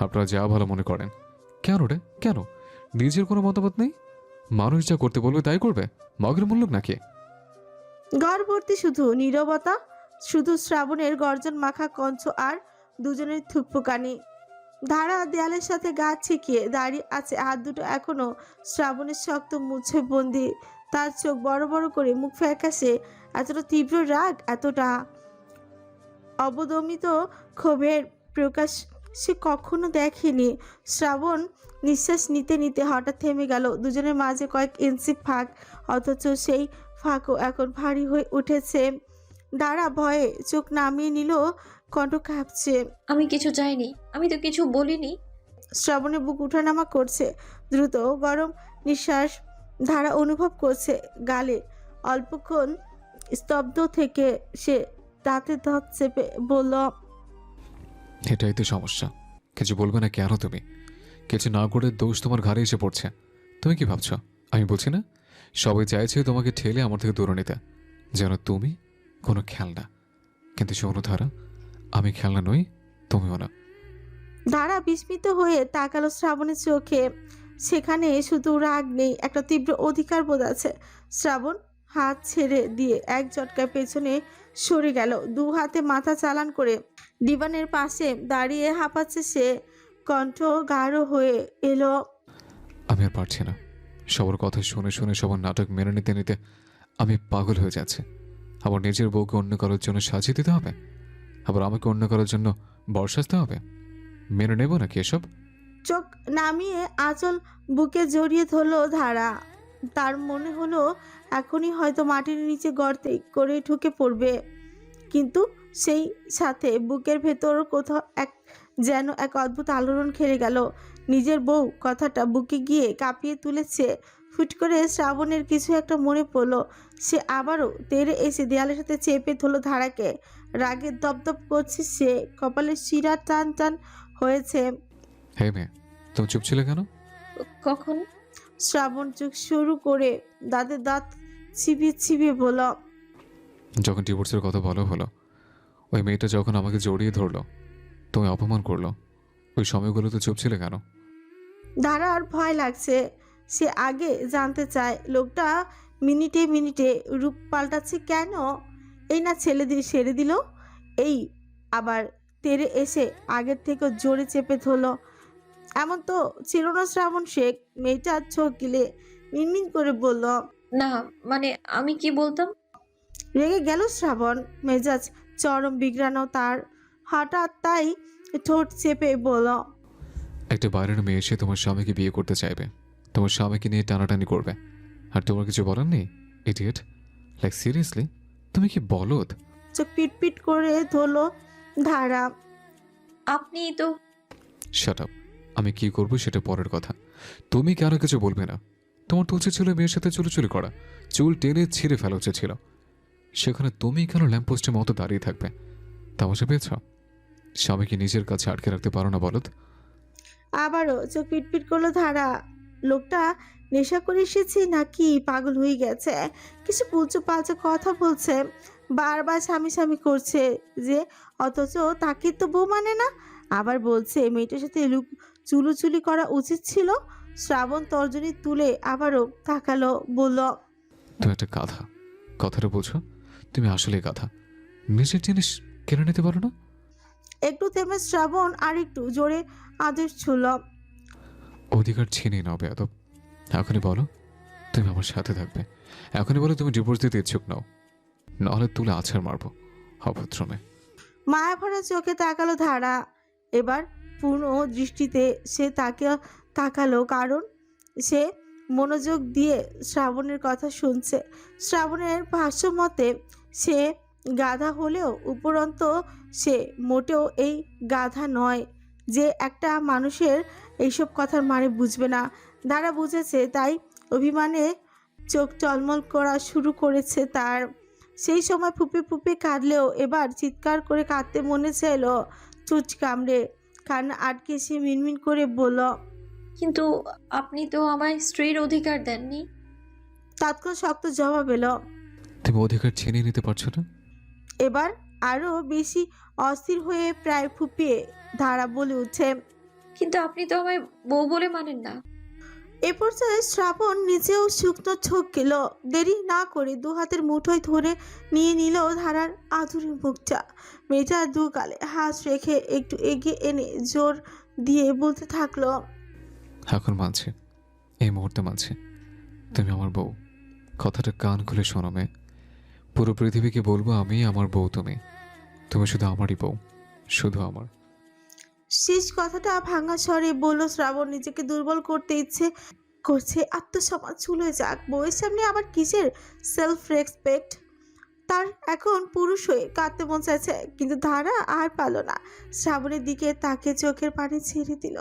আপনারা যা ভালো মনে করেন। কেন রে, কেন? নিজের কোনো মতামত নেই? মানুষ যা করতে বলবে তাই করবে? মগের মূল্য নাকি? ঘর ভর্তি শুধু নীরবতা, শুধু শ্রাবণের গর্জন মাখা কঞ্চ আর দুজনের থুকপুকানি। ধারা দেয়ালের সাথে গা ছিকিয়ে দাঁড়িয়ে আছে, হাত দুটো এখনো শ্রাবণের শক্ত মুছে বন্দি। তার চোখ বড় বড় করে, মুখ ফ্যাকাশে। এতটা তীব্র রাগ, এতটা অবদমিত ক্ষোভের প্রকাশ সে কখনো দেখেনি। শ্রাবণ নিঃশ্বাস নিতে নিতে হঠাৎ থেমে গেল। দুজনের মাঝে কয়েক ইঞ্চি ফাঁক, অথচ সেই ফাঁকও এখন ভারী হয়ে উঠেছে। দাঁড়া ভয়ে চোখ নামিয়ে নিল, কণ্ঠ কাঁপছে। আমি কিছু চাইনি, আমি তো কিছু বলিনি। শ্রাবণের বুক উঠানামা করছে, দ্রুত গরম নিঃশ্বাস ধারা অনুভব করছে গালে। অল্পক্ষণ স্তব্ধ থেকে সে দাঁতে দাঁত চেপে বলল, এটাই তো সমস্যা। কিছু বলবে না কেন তুমি? কিছু না করে দোষ তোমার ঘাড়ে এসে পড়ছে। তুমি কি ভাবছো আমি বলছি না? সবাই চাইছে তোমাকে ঠেলে আমার থেকে দূরে নিতে, যেন তুমি কোনো খেলনা। কিন্তু শোনো ধারা, আমি খেলনা নই, তুমিও না। ধারা বিস্মিত হয়ে তাকালো শ্রাবণের চোখে। সেখানে শুধু রাগ নেই, একটা তীব্র অধিকার বোধ আছে। শ্রাবণ হাত ছেড়ে দিয়ে এক ঝটকায় পেছনে সরে গেল, দু হাতে মাথা চালান করে ডিভানের পাশে দাঁড়িয়ে হাঁপাচ্ছে সে। কণ্ঠ গাঢ় হয়ে এলো, আমি আর পারছি না। সবার কথা শুনে শুনে, সবার নাটক মেনে নিতে নিতে আমি পাগল হয়ে যাচ্ছে। আবার নিজের বউকে অন্য কারোর জন্য সাজিয়ে দিতে হবে, আবার আমাকে অন্য কারোর জন্য বর্ষাতে হবে। মেনে নেব নাকি এসব? চোখ নামিয়ে আঁচল বুকে জড়িয়ে ধরলো ধারা। তার মনে হলো এখনই হয়তো মাটির নিচে গর্তে করে ঢুকে পড়বে, কিন্তু সেই সাথে বুকের ভেতর কোথাও যেন এক অদ্ভুত আলোড়ন খেলে গেল। নিজের বউ কথাটা বুকে গিয়ে কাঁপিয়ে তুলেছে। ফুট করে শ্রাবণের কিছু একটা মনে পড়লো। সে আবারও তেড়ে এসে দেয়ালের সাথে চেপে ধরলো ধারাকে। রাগে দপদপ করছে সে, কপালে শিরা টান টান হয়েছে। হে মেয়ে, তুমি চুপ ছিলে কেন? কখন? শ্রাবণ চোখ শুরু করে দাঁতে দাঁত চিবিয়ে চিবিয়ে বলল, যখন ডিভোর্সের কথা বলা হলো, ওই মেয়েটা যখন আমাকে জড়িয়ে ধরলো, তুমি অপমান করলো, ওই সময়গুলোতে চুপ ছিলে কেন? ধারার ভয় লাগছে। সে আগে জানতে চায় লোকটা মিনিটে মিনিটে রূপ পাল্টাচ্ছে কেন। এই না ছেলে দিয়ে সেরে দিল, এই আবার তেড়ে এসে আগের থেকে জোরে চেপে ধরলো। এমন তো ছিল না শ্রাবণ শেখ। মেয়েটার চোখ গিলে মিনমিন করে বলল, না মানে আমি কি বলতাম? রেগে গেল শ্রাবণ, মেজাজ চরম বিগড়ানো তার। হঠাৎ তাই ঠোঁট চেপে বলল, একটা বাইরের মেয়ে এসে তোমার স্বামীকে বিয়ে করতে চাইবে, তোমার স্বামীকে নিয়ে টানাটানি করবে, আর তোমার কিছু বলার নেই? ইডিয়েট! লাইক সিরিয়াসলি, তুমি কি বলদ? চোখ পিটপিট করে ধরলো ধারা। আপনি তো শাট আপ! আমি কি করব সেটা পরের কথা। তুমি কেন কিছু বলবে না? তোমার তো উচিত ছিল মেয়ের সাথে চুলোচুলি করা, চুল টেনে ছিঁড়ে ফেলা উচিত ছিল। সেখানে তুমি কেন ল্যাম্পপোস্টের মতো দাঁড়িয়ে থাকবে? তামাশা পেয়েছ? স্বামীকে নিজের কাছে আটকে রাখতে পারো না বলদ? আবারও চোখ পিটপিট করলো ধারা। লোকটা নেশা করে এসেছে নাকি পাগল হয়ে গেছে? কিছু পুলচো পালচো কথা বলছে, বারবার স্বামী স্বামী করছে যে, অথচ তাকে তো বউ মানে না। আবার বলছে মেয়েটার সাথে চুলোচুলি করা উচিত ছিল। শ্রাবণ তর্জনী তুলে আবারও তাকালো, বলল, তুমি একটা গাধা। কথাটা বোঝো? তুমি আসলে গাধা। নিজের জিনিস কেড়ে নিতে পারো না? একটু থেমে শ্রাবণ আর একটু জোরে আদেশ ছুড়ল, অধিকার ছিনিয়ে নাও বেয়াদব। এখনই বলো তুমি আমার সাথে থাকবে। এখনই বলো তুমি ডিভোর্স দিতে ইচ্ছুক নাও, নাহলে তুলে আছাড় মারবো অভদ্রমে। মায়া ভরা চোখে তাকালো ধারা। এবার পূর্ণ দৃষ্টিতে সে তাকে তাকালো, কারণ সে মনোযোগ দিয়ে শ্রাবণের কথা শুনছে। শ্রাবণের ভাষ্য মতে সে গাধা হলেও উপরন্ত সে মোটেও এই গাধা নয় যে একটা মানুষের এইসব কথার মানে বুঝবে না। ধারা বুঝেছে, তাই অভিমানে চোখ টলমল করা শুরু করেছে তার। সেই সময় ফুপে ফুপে কাঁদলেও এবার চিৎকার করে কাঁদতে মনে চাইল। চুচ কামড়ে কান আটকে সে মিনমিন করে বলল, কিন্তু আপনি তো আমায় স্ত্রীর অধিকার দেননি। তৎক্ষণ শক্ত জবাব এলো। তুমি অধিকার ছিনিয়ে নিতে পারছো না? এবার আরো বেশি অস্থির হয়ে প্রায় ফুপিয়ে ধারা বলে উঠে, কিন্তু আপনি তো আমায় বউ বলে মানেন না। এ পর্যায়ে শ্রাবণ নিজেও শুকনো ছোক গেল। দেরি না করে দু হাতের মুঠোয় ধরে নিয়ে নিল ধারার আধুরি মুখটা। মেয়েটা দু গালে হাত রেখে একটু এগিয়ে এনে জোর দিয়ে বলতে থাকলো, এখন মানছি, এই মুহূর্তে মানছি তুমি আমার বউ। কথাটা কান খুলে শোনো মেয়ে, পুরো পৃথিবীকে বলবো আমি আমার বউ তুমি। তুমি শুধু আমারই বউ, শুধু আমার। শেষ কথাটা ভাঙা স্বরে বলল শ্রাবণ। নিজেকে দুর্বল করতে ইচ্ছে করছে, আত্মসম্মান চুলে যাক, বউয়ের সামনে আবার কিসের সেলফ রেসপেক্ট। তার এখন পুরুষ হয়ে কাঁদতে মন চাইছে, কিন্তু ধারা আর পারল না। শ্রাবণের দিকে তাকে চোখের পানি ছেড়ে দিল।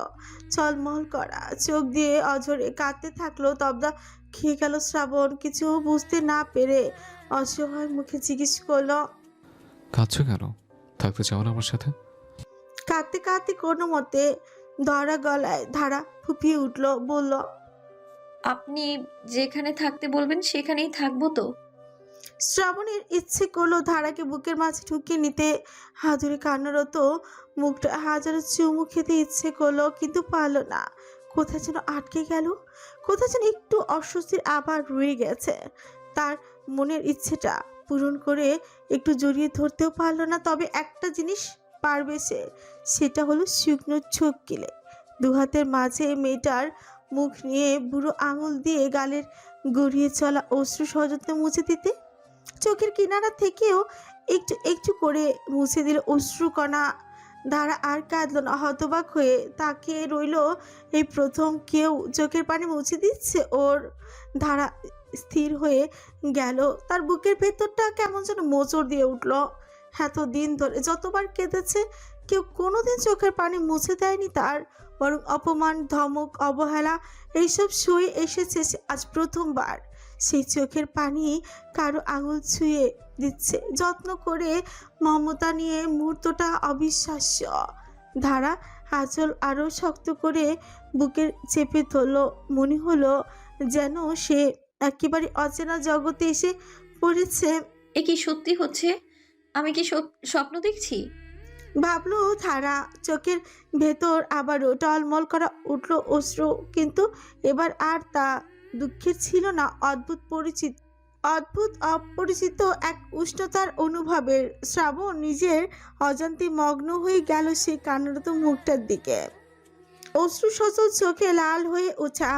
চলমল করা চোখ দিয়ে অঝরে কাঁদতে থাকলো। তবদা খেয়ে গেল শ্রাবণ, কিছু বুঝতে না পেরে অসহায় মুখে জিজ্ঞেস করলো, কাঁদছো কেন? থাকতে চাও না আমার সাথে? কাঁদতে কাঁদতে কোনো মতে ধরা গলায় ধারা ফুপিয়ে উঠল, বলল, আপনি যেখানে থাকতে বলবেন সেখানেই থাকবো তো। শ্রাবণের ইচ্ছে করলো ধারাকে বুকের মাঝে ঢুকিয়ে নিতে। হাতুড়ে কান্নারত মুখটা হাজারো চুমু খেতে ইচ্ছে করলো, কিন্তু পারল না। কোথায় যেন আটকে গেল, কোথায় যেন একটু অস্বস্তির আবার রয়ে গেছে। তার মনের ইচ্ছেটা পূরণ করে একটু জড়িয়ে ধরতেও পারলো না। তবে একটা জিনিস পারবে সে, সেটা হলো শুকনো চোখ গিলে দু হাতের মাঝে মেয়েটার মুখ নিয়ে বুড়ো আঙুল দিয়ে গালের গড়িয়ে চলা অশ্রু সযত্নে মুছে দিতে। চোখের কিনারা থেকেও একটু একটু করে মুছে দিল অশ্রুকণা। ধারা আর কাঁদল না, হতবাক হয়ে তাকিয়ে রইল। এই প্রথম কেউ চোখের পানি মুছে দিচ্ছে ওর। ধারা স্থির হয়ে গেল, তার বুকের ভেতরটা কেমন যেন মোচড় দিয়ে উঠল। এতদিন ধরে যতবার কেঁদেছে কেউ কোনোদিন চোখের পানি মুছে দেয়নি তার, বরং অপমান, ধমক, অবহেলা এইসব সয়ে এসেছে সে আজ প্রথমবার। সেই চোখের পানি কারো আঙুল ছুঁয়ে দিচ্ছে যত্ন করে, মমতা নিয়ে। মুহূর্তটা অবিশ্বাস্য। ধারা আঁচল আরও শক্ত করে বুকের চেপে ধরল। মনে হলো যেন সে একেবারে অচেনা জগতে এসে পড়েছে। এ কি সত্যি হচ্ছে? আমি কি স্বপ্ন দেখছি? ভাবলো ধারা। চোখের ভেতর আবারও টলমল করা উঠল অশ্রু, কিন্তু এবার আর তা দুঃখের ছিল না, অদ্ভুত অপরিচিত এক উষ্ণতার অনুভবের। শ্রাবণ নিজের অজান্তে মগ্ন হয়ে গেল সেই কান্নারত মুখটার দিকে। অশ্রু সচল চোখে লাল হয়ে ওঠা,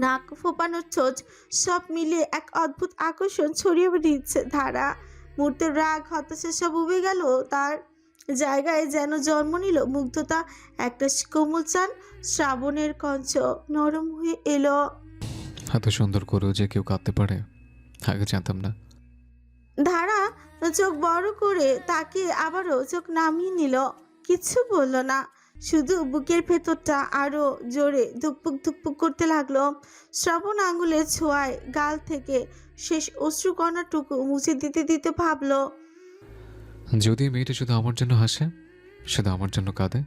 নাক ফোপানোর ছোট, সব মিলিয়ে এক অদ্ভুত আকর্ষণ ছড়িয়ে দিচ্ছে ধারা। মুহূর্তের রাগ, হতাশা সব উবে গেল। তার জায়গায় যেন জন্ম নিল মুগ্ধতা, একটা কোমল চান। শ্রাবণের কঞ্চ নরম হয়ে এলো। এত সুন্দর করেও যে কেউ কাঁদতে পারে, আগে জানতাম না। ধারা চোখ বড় করে তাকিয়ে আবারও চোখ নামিয়ে নিল। কিচ্ছু বলল না, শুধু বুকের ভেতরটা আরো জোরে ধুকপুক ধুকপুক করতে লাগলো। শ্রাবণ আঙুলের ছোঁয়ায় গাল থেকে শেষ অশ্রুকণাটুকু মুছে দিতে দিতে ভাবলো, যদি মেয়েটা শুধু আমার জন্য হাসে, শুধু আমার জন্য কাঁদে,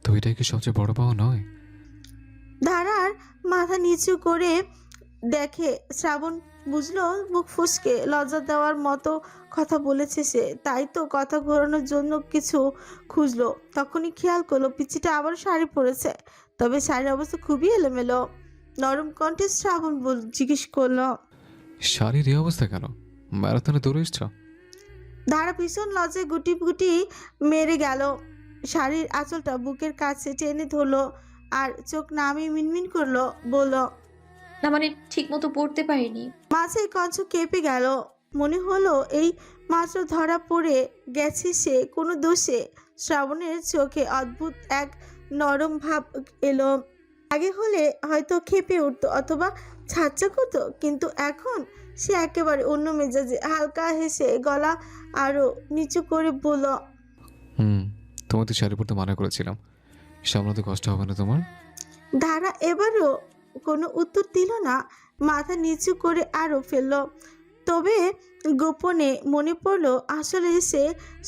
তো এটাই কি সবচেয়ে বড় পাওয়া নয়? ধারার মাথা নিচু করে দেখে শ্রাবণ বুঝলো মুখ ফুসকে লজ্জা দেওয়ার মতো কথা বলেছে সে, তাই তো কথা ঘোরানোর জন্য কিছু খুঁজলো। তখনই খেয়াল করলো পিচিটা আবার শাড়ি পরেছে, তবে শাড়ির অবস্থা খুবই এলোমেলো। নরম কণ্ঠে শ্রাবণ জিজ্ঞেস করলো, শাড়ির এই অবস্থা কেন? ম্যারাথনে দৌড়ে এসছ? ধারা ভীষণ লজ্জায় গুটি গুটি মেরে গেল। শাড়ির আঁচলটা বুকের কাছে টেনে ধরলো আর চোখ নামিয়ে মিনমিন করলো, বলল, না মানে ঠিক মতো পড়তে পারিনি। মাঝে কঞ্চ কেঁপে গেল। মনে হলো এই মাত্র ধরা পড়ে গেছে সে কোনো দোষে। শ্রাবণের চোখে অদ্ভুত এক নরম ভাব এলো। আগে হলে হয়তো খেপে উঠতো অথবা ছাচ্চা করতো, কিন্তু এখন সে একেবারে অন্য মেজাজে। হালকা হেসে গলা আরো নিচু করে বলল, তোমাদের শাড়ি পরতে মানা করেছিলাম, সামলাতে কষ্ট হবে না তোমার? ধারা এবারও কোনো উত্তর দিল না, মাথা নিচু করে আরও ফেলল। তবে গোপনে মনে পড়লো আসলে সে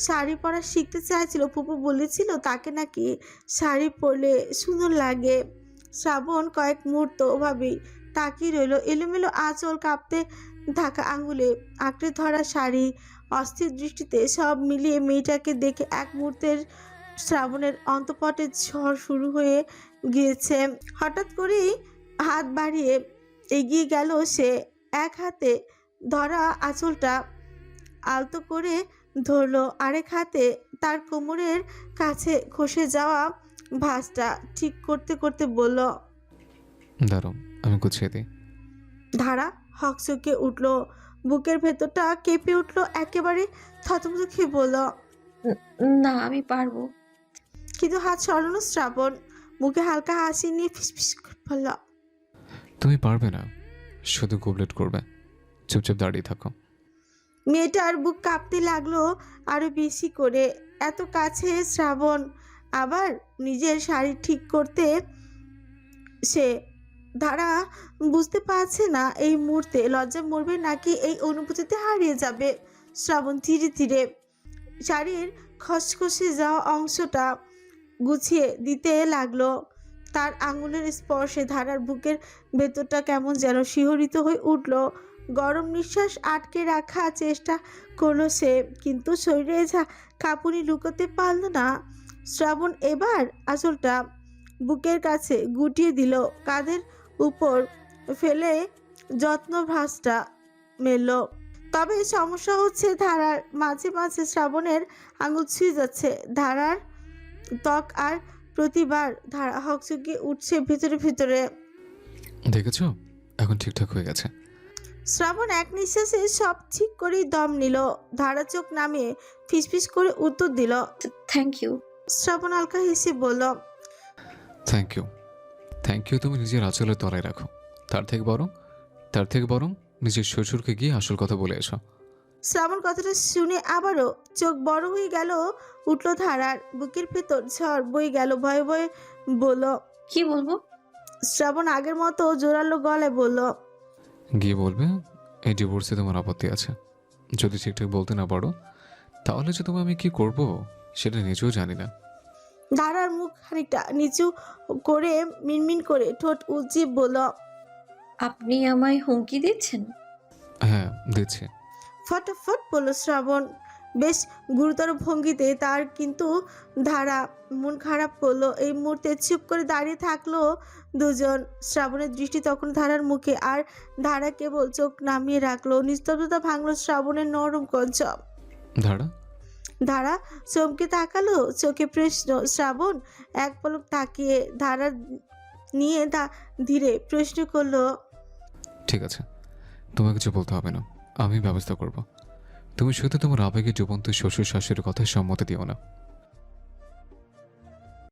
শাড়ি পরা শিখতে চাইছিল। ফুপু বলেছিল তাকে নাকি শাড়ি পরলে সুন্দর লাগে। শ্রাবণ কয়েক মুহূর্ত ভাবেই তাকিয়ে রইল। এলোমেলো আঁচল, কাঁপতে থাকা আঙ্গুলে আঁকড়ে ধরা শাড়ি, অস্থির দৃষ্টিতে সব মিলিয়ে মেয়েটাকে দেখে এক মুহূর্তের শ্রাবণের অন্তঃপটে ঝড় শুরু হয়ে গিয়েছে। হঠাৎ করেই হাত বাড়িয়ে এগিয়ে গেল সে, এক হাতে ধরা আঁচলটা আলতো করে ধরলো, আরেক হাতে তার কোমরের কাছে খসে যাওয়া ভাঁজটা ঠিক করতে করতে বলল, দাঁড়াও আমি গুছিয়ে দিই। ধারা হকচকে উঠল, বুকের ভেতরটা কেঁপে উঠল, একেবারে থতমত খেয়ে বলল, না আমি পারবো। কিন্তু হাত সরানো শ্রাবণ। মুখে হালকা হাসি নিয়ে ফিসফিস করে বলল, তুমি পারবে না, শুধু কোঅপারেট করবে। চুপচাপ দাঁড়িয়ে থাকো। মেয়েটার বুক কাঁপতে লাগলো আরো বেশি করে। এত কাছে শ্রাবণ, আবার নিজের শাড়ি ঠিক করতে সে। ধারা বুঝতে পারছে না এই মুহূর্তে লজ্জা মরবে নাকি এই অনুভূতিতে হারিয়ে যাবে। শ্রাবণ ধীরে ধীরে শাড়ির খসখসে যাওয়া অংশটা গুছিয়ে দিতে লাগলো। তার আঙুলের স্পর্শে ধারার বুকের ভেতরটা কেমন যেন শিহরিত হয়ে উঠল। গরম নিঃশ্বাস আটকে রাখার চেষ্টা করলো সে, কিন্তু শরীরে কাঁপুনি লুকোতে পারল না। শ্রাবণ এবার আঁচলটা বুকের কাছে গুটিয়ে দিল, কাঁধের উপর ফেলে যত্নভ্রাসটা মেলল। তবে সমস্যা হচ্ছে ধারার মাঝে মাঝে শ্রাবণের আঙুল ছুঁয়ে যাচ্ছে ধারার ত্বক, আর প্রতিবার ধারা হকচকিয়ে উঠছে ভিতরে ভিতরে। দেখেছো, এখন ঠিকঠাক হয়ে গেছে। শ্রাবণ এক নিঃশ্বাসে সব ঠিক করেই দম নিল। ধারা চোখ নামিয়ে ফিসফিস করে উত্তর দিল। Thank you. শ্রাবণ হালকা হেসে বলল, থ্যাংক ইউ। থ্যাংক ইউ তুমি নিজের আঁচলের তলায় রাখো। তার থেকে বরং নিজের শ্বশুরকে গিয়ে আসল কথা বলে এসো। শ্রাবণ কথাটা শুনে আবারও চোখ বড় হয়ে গেল। উঠল ধারার, বুকের ভেতর ঝড় বয়ে গেল। ভয়ে ভয়ে বলল। কি বলবো? শ্রাবণ আগের মতো জোরালো গলায় বলল, গিয়ে বলবে এই ডিভোর্সে তোমার আপত্তি আছে। যদি ঠিকঠাক বলতে না পারো তাহলে যে তোমায় আমি কি করব সেটা নিজেও জানি না। ধারার মুখ খানিকটা নিচু করে মিনমিন করে ঠোঁট উজ্জীব বলল, আপনি আমায় হুমকি দিচ্ছেন? হ্যাঁ দিচ্ছি। ফটাফট বলল শ্রাবণ বেশ গুরুতর ভঙ্গিতে। তার কিন্তু ধারা মন খারাপ করলো। এই মুহূর্তে চুপ করে দাঁড়িয়ে থাকলো দুজন। শ্রাবণের দৃষ্টি তখন ধারার মুখে, আর ধারা কেবল চোখ নামিয়ে রাখলো। নিস্তব্ধতা ভাঙলো শ্রাবণের নরম কঞ্চ। ধারা ধারা চমকে তাকালো, চোখে প্রশ্ন। শ্রাবণ এক পলক তাকিয়ে ধারা নিয়ে ধীরে প্রশ্ন করলো, ঠিক আছে, তোমাকে কিছু বলতে হবে না, আমি ব্যবস্থা করব। তুমি শুধু তোমার আবেগে ডুবন্ত শ্বশুর শাশুড়ির কথায় সম্মতি দিও না।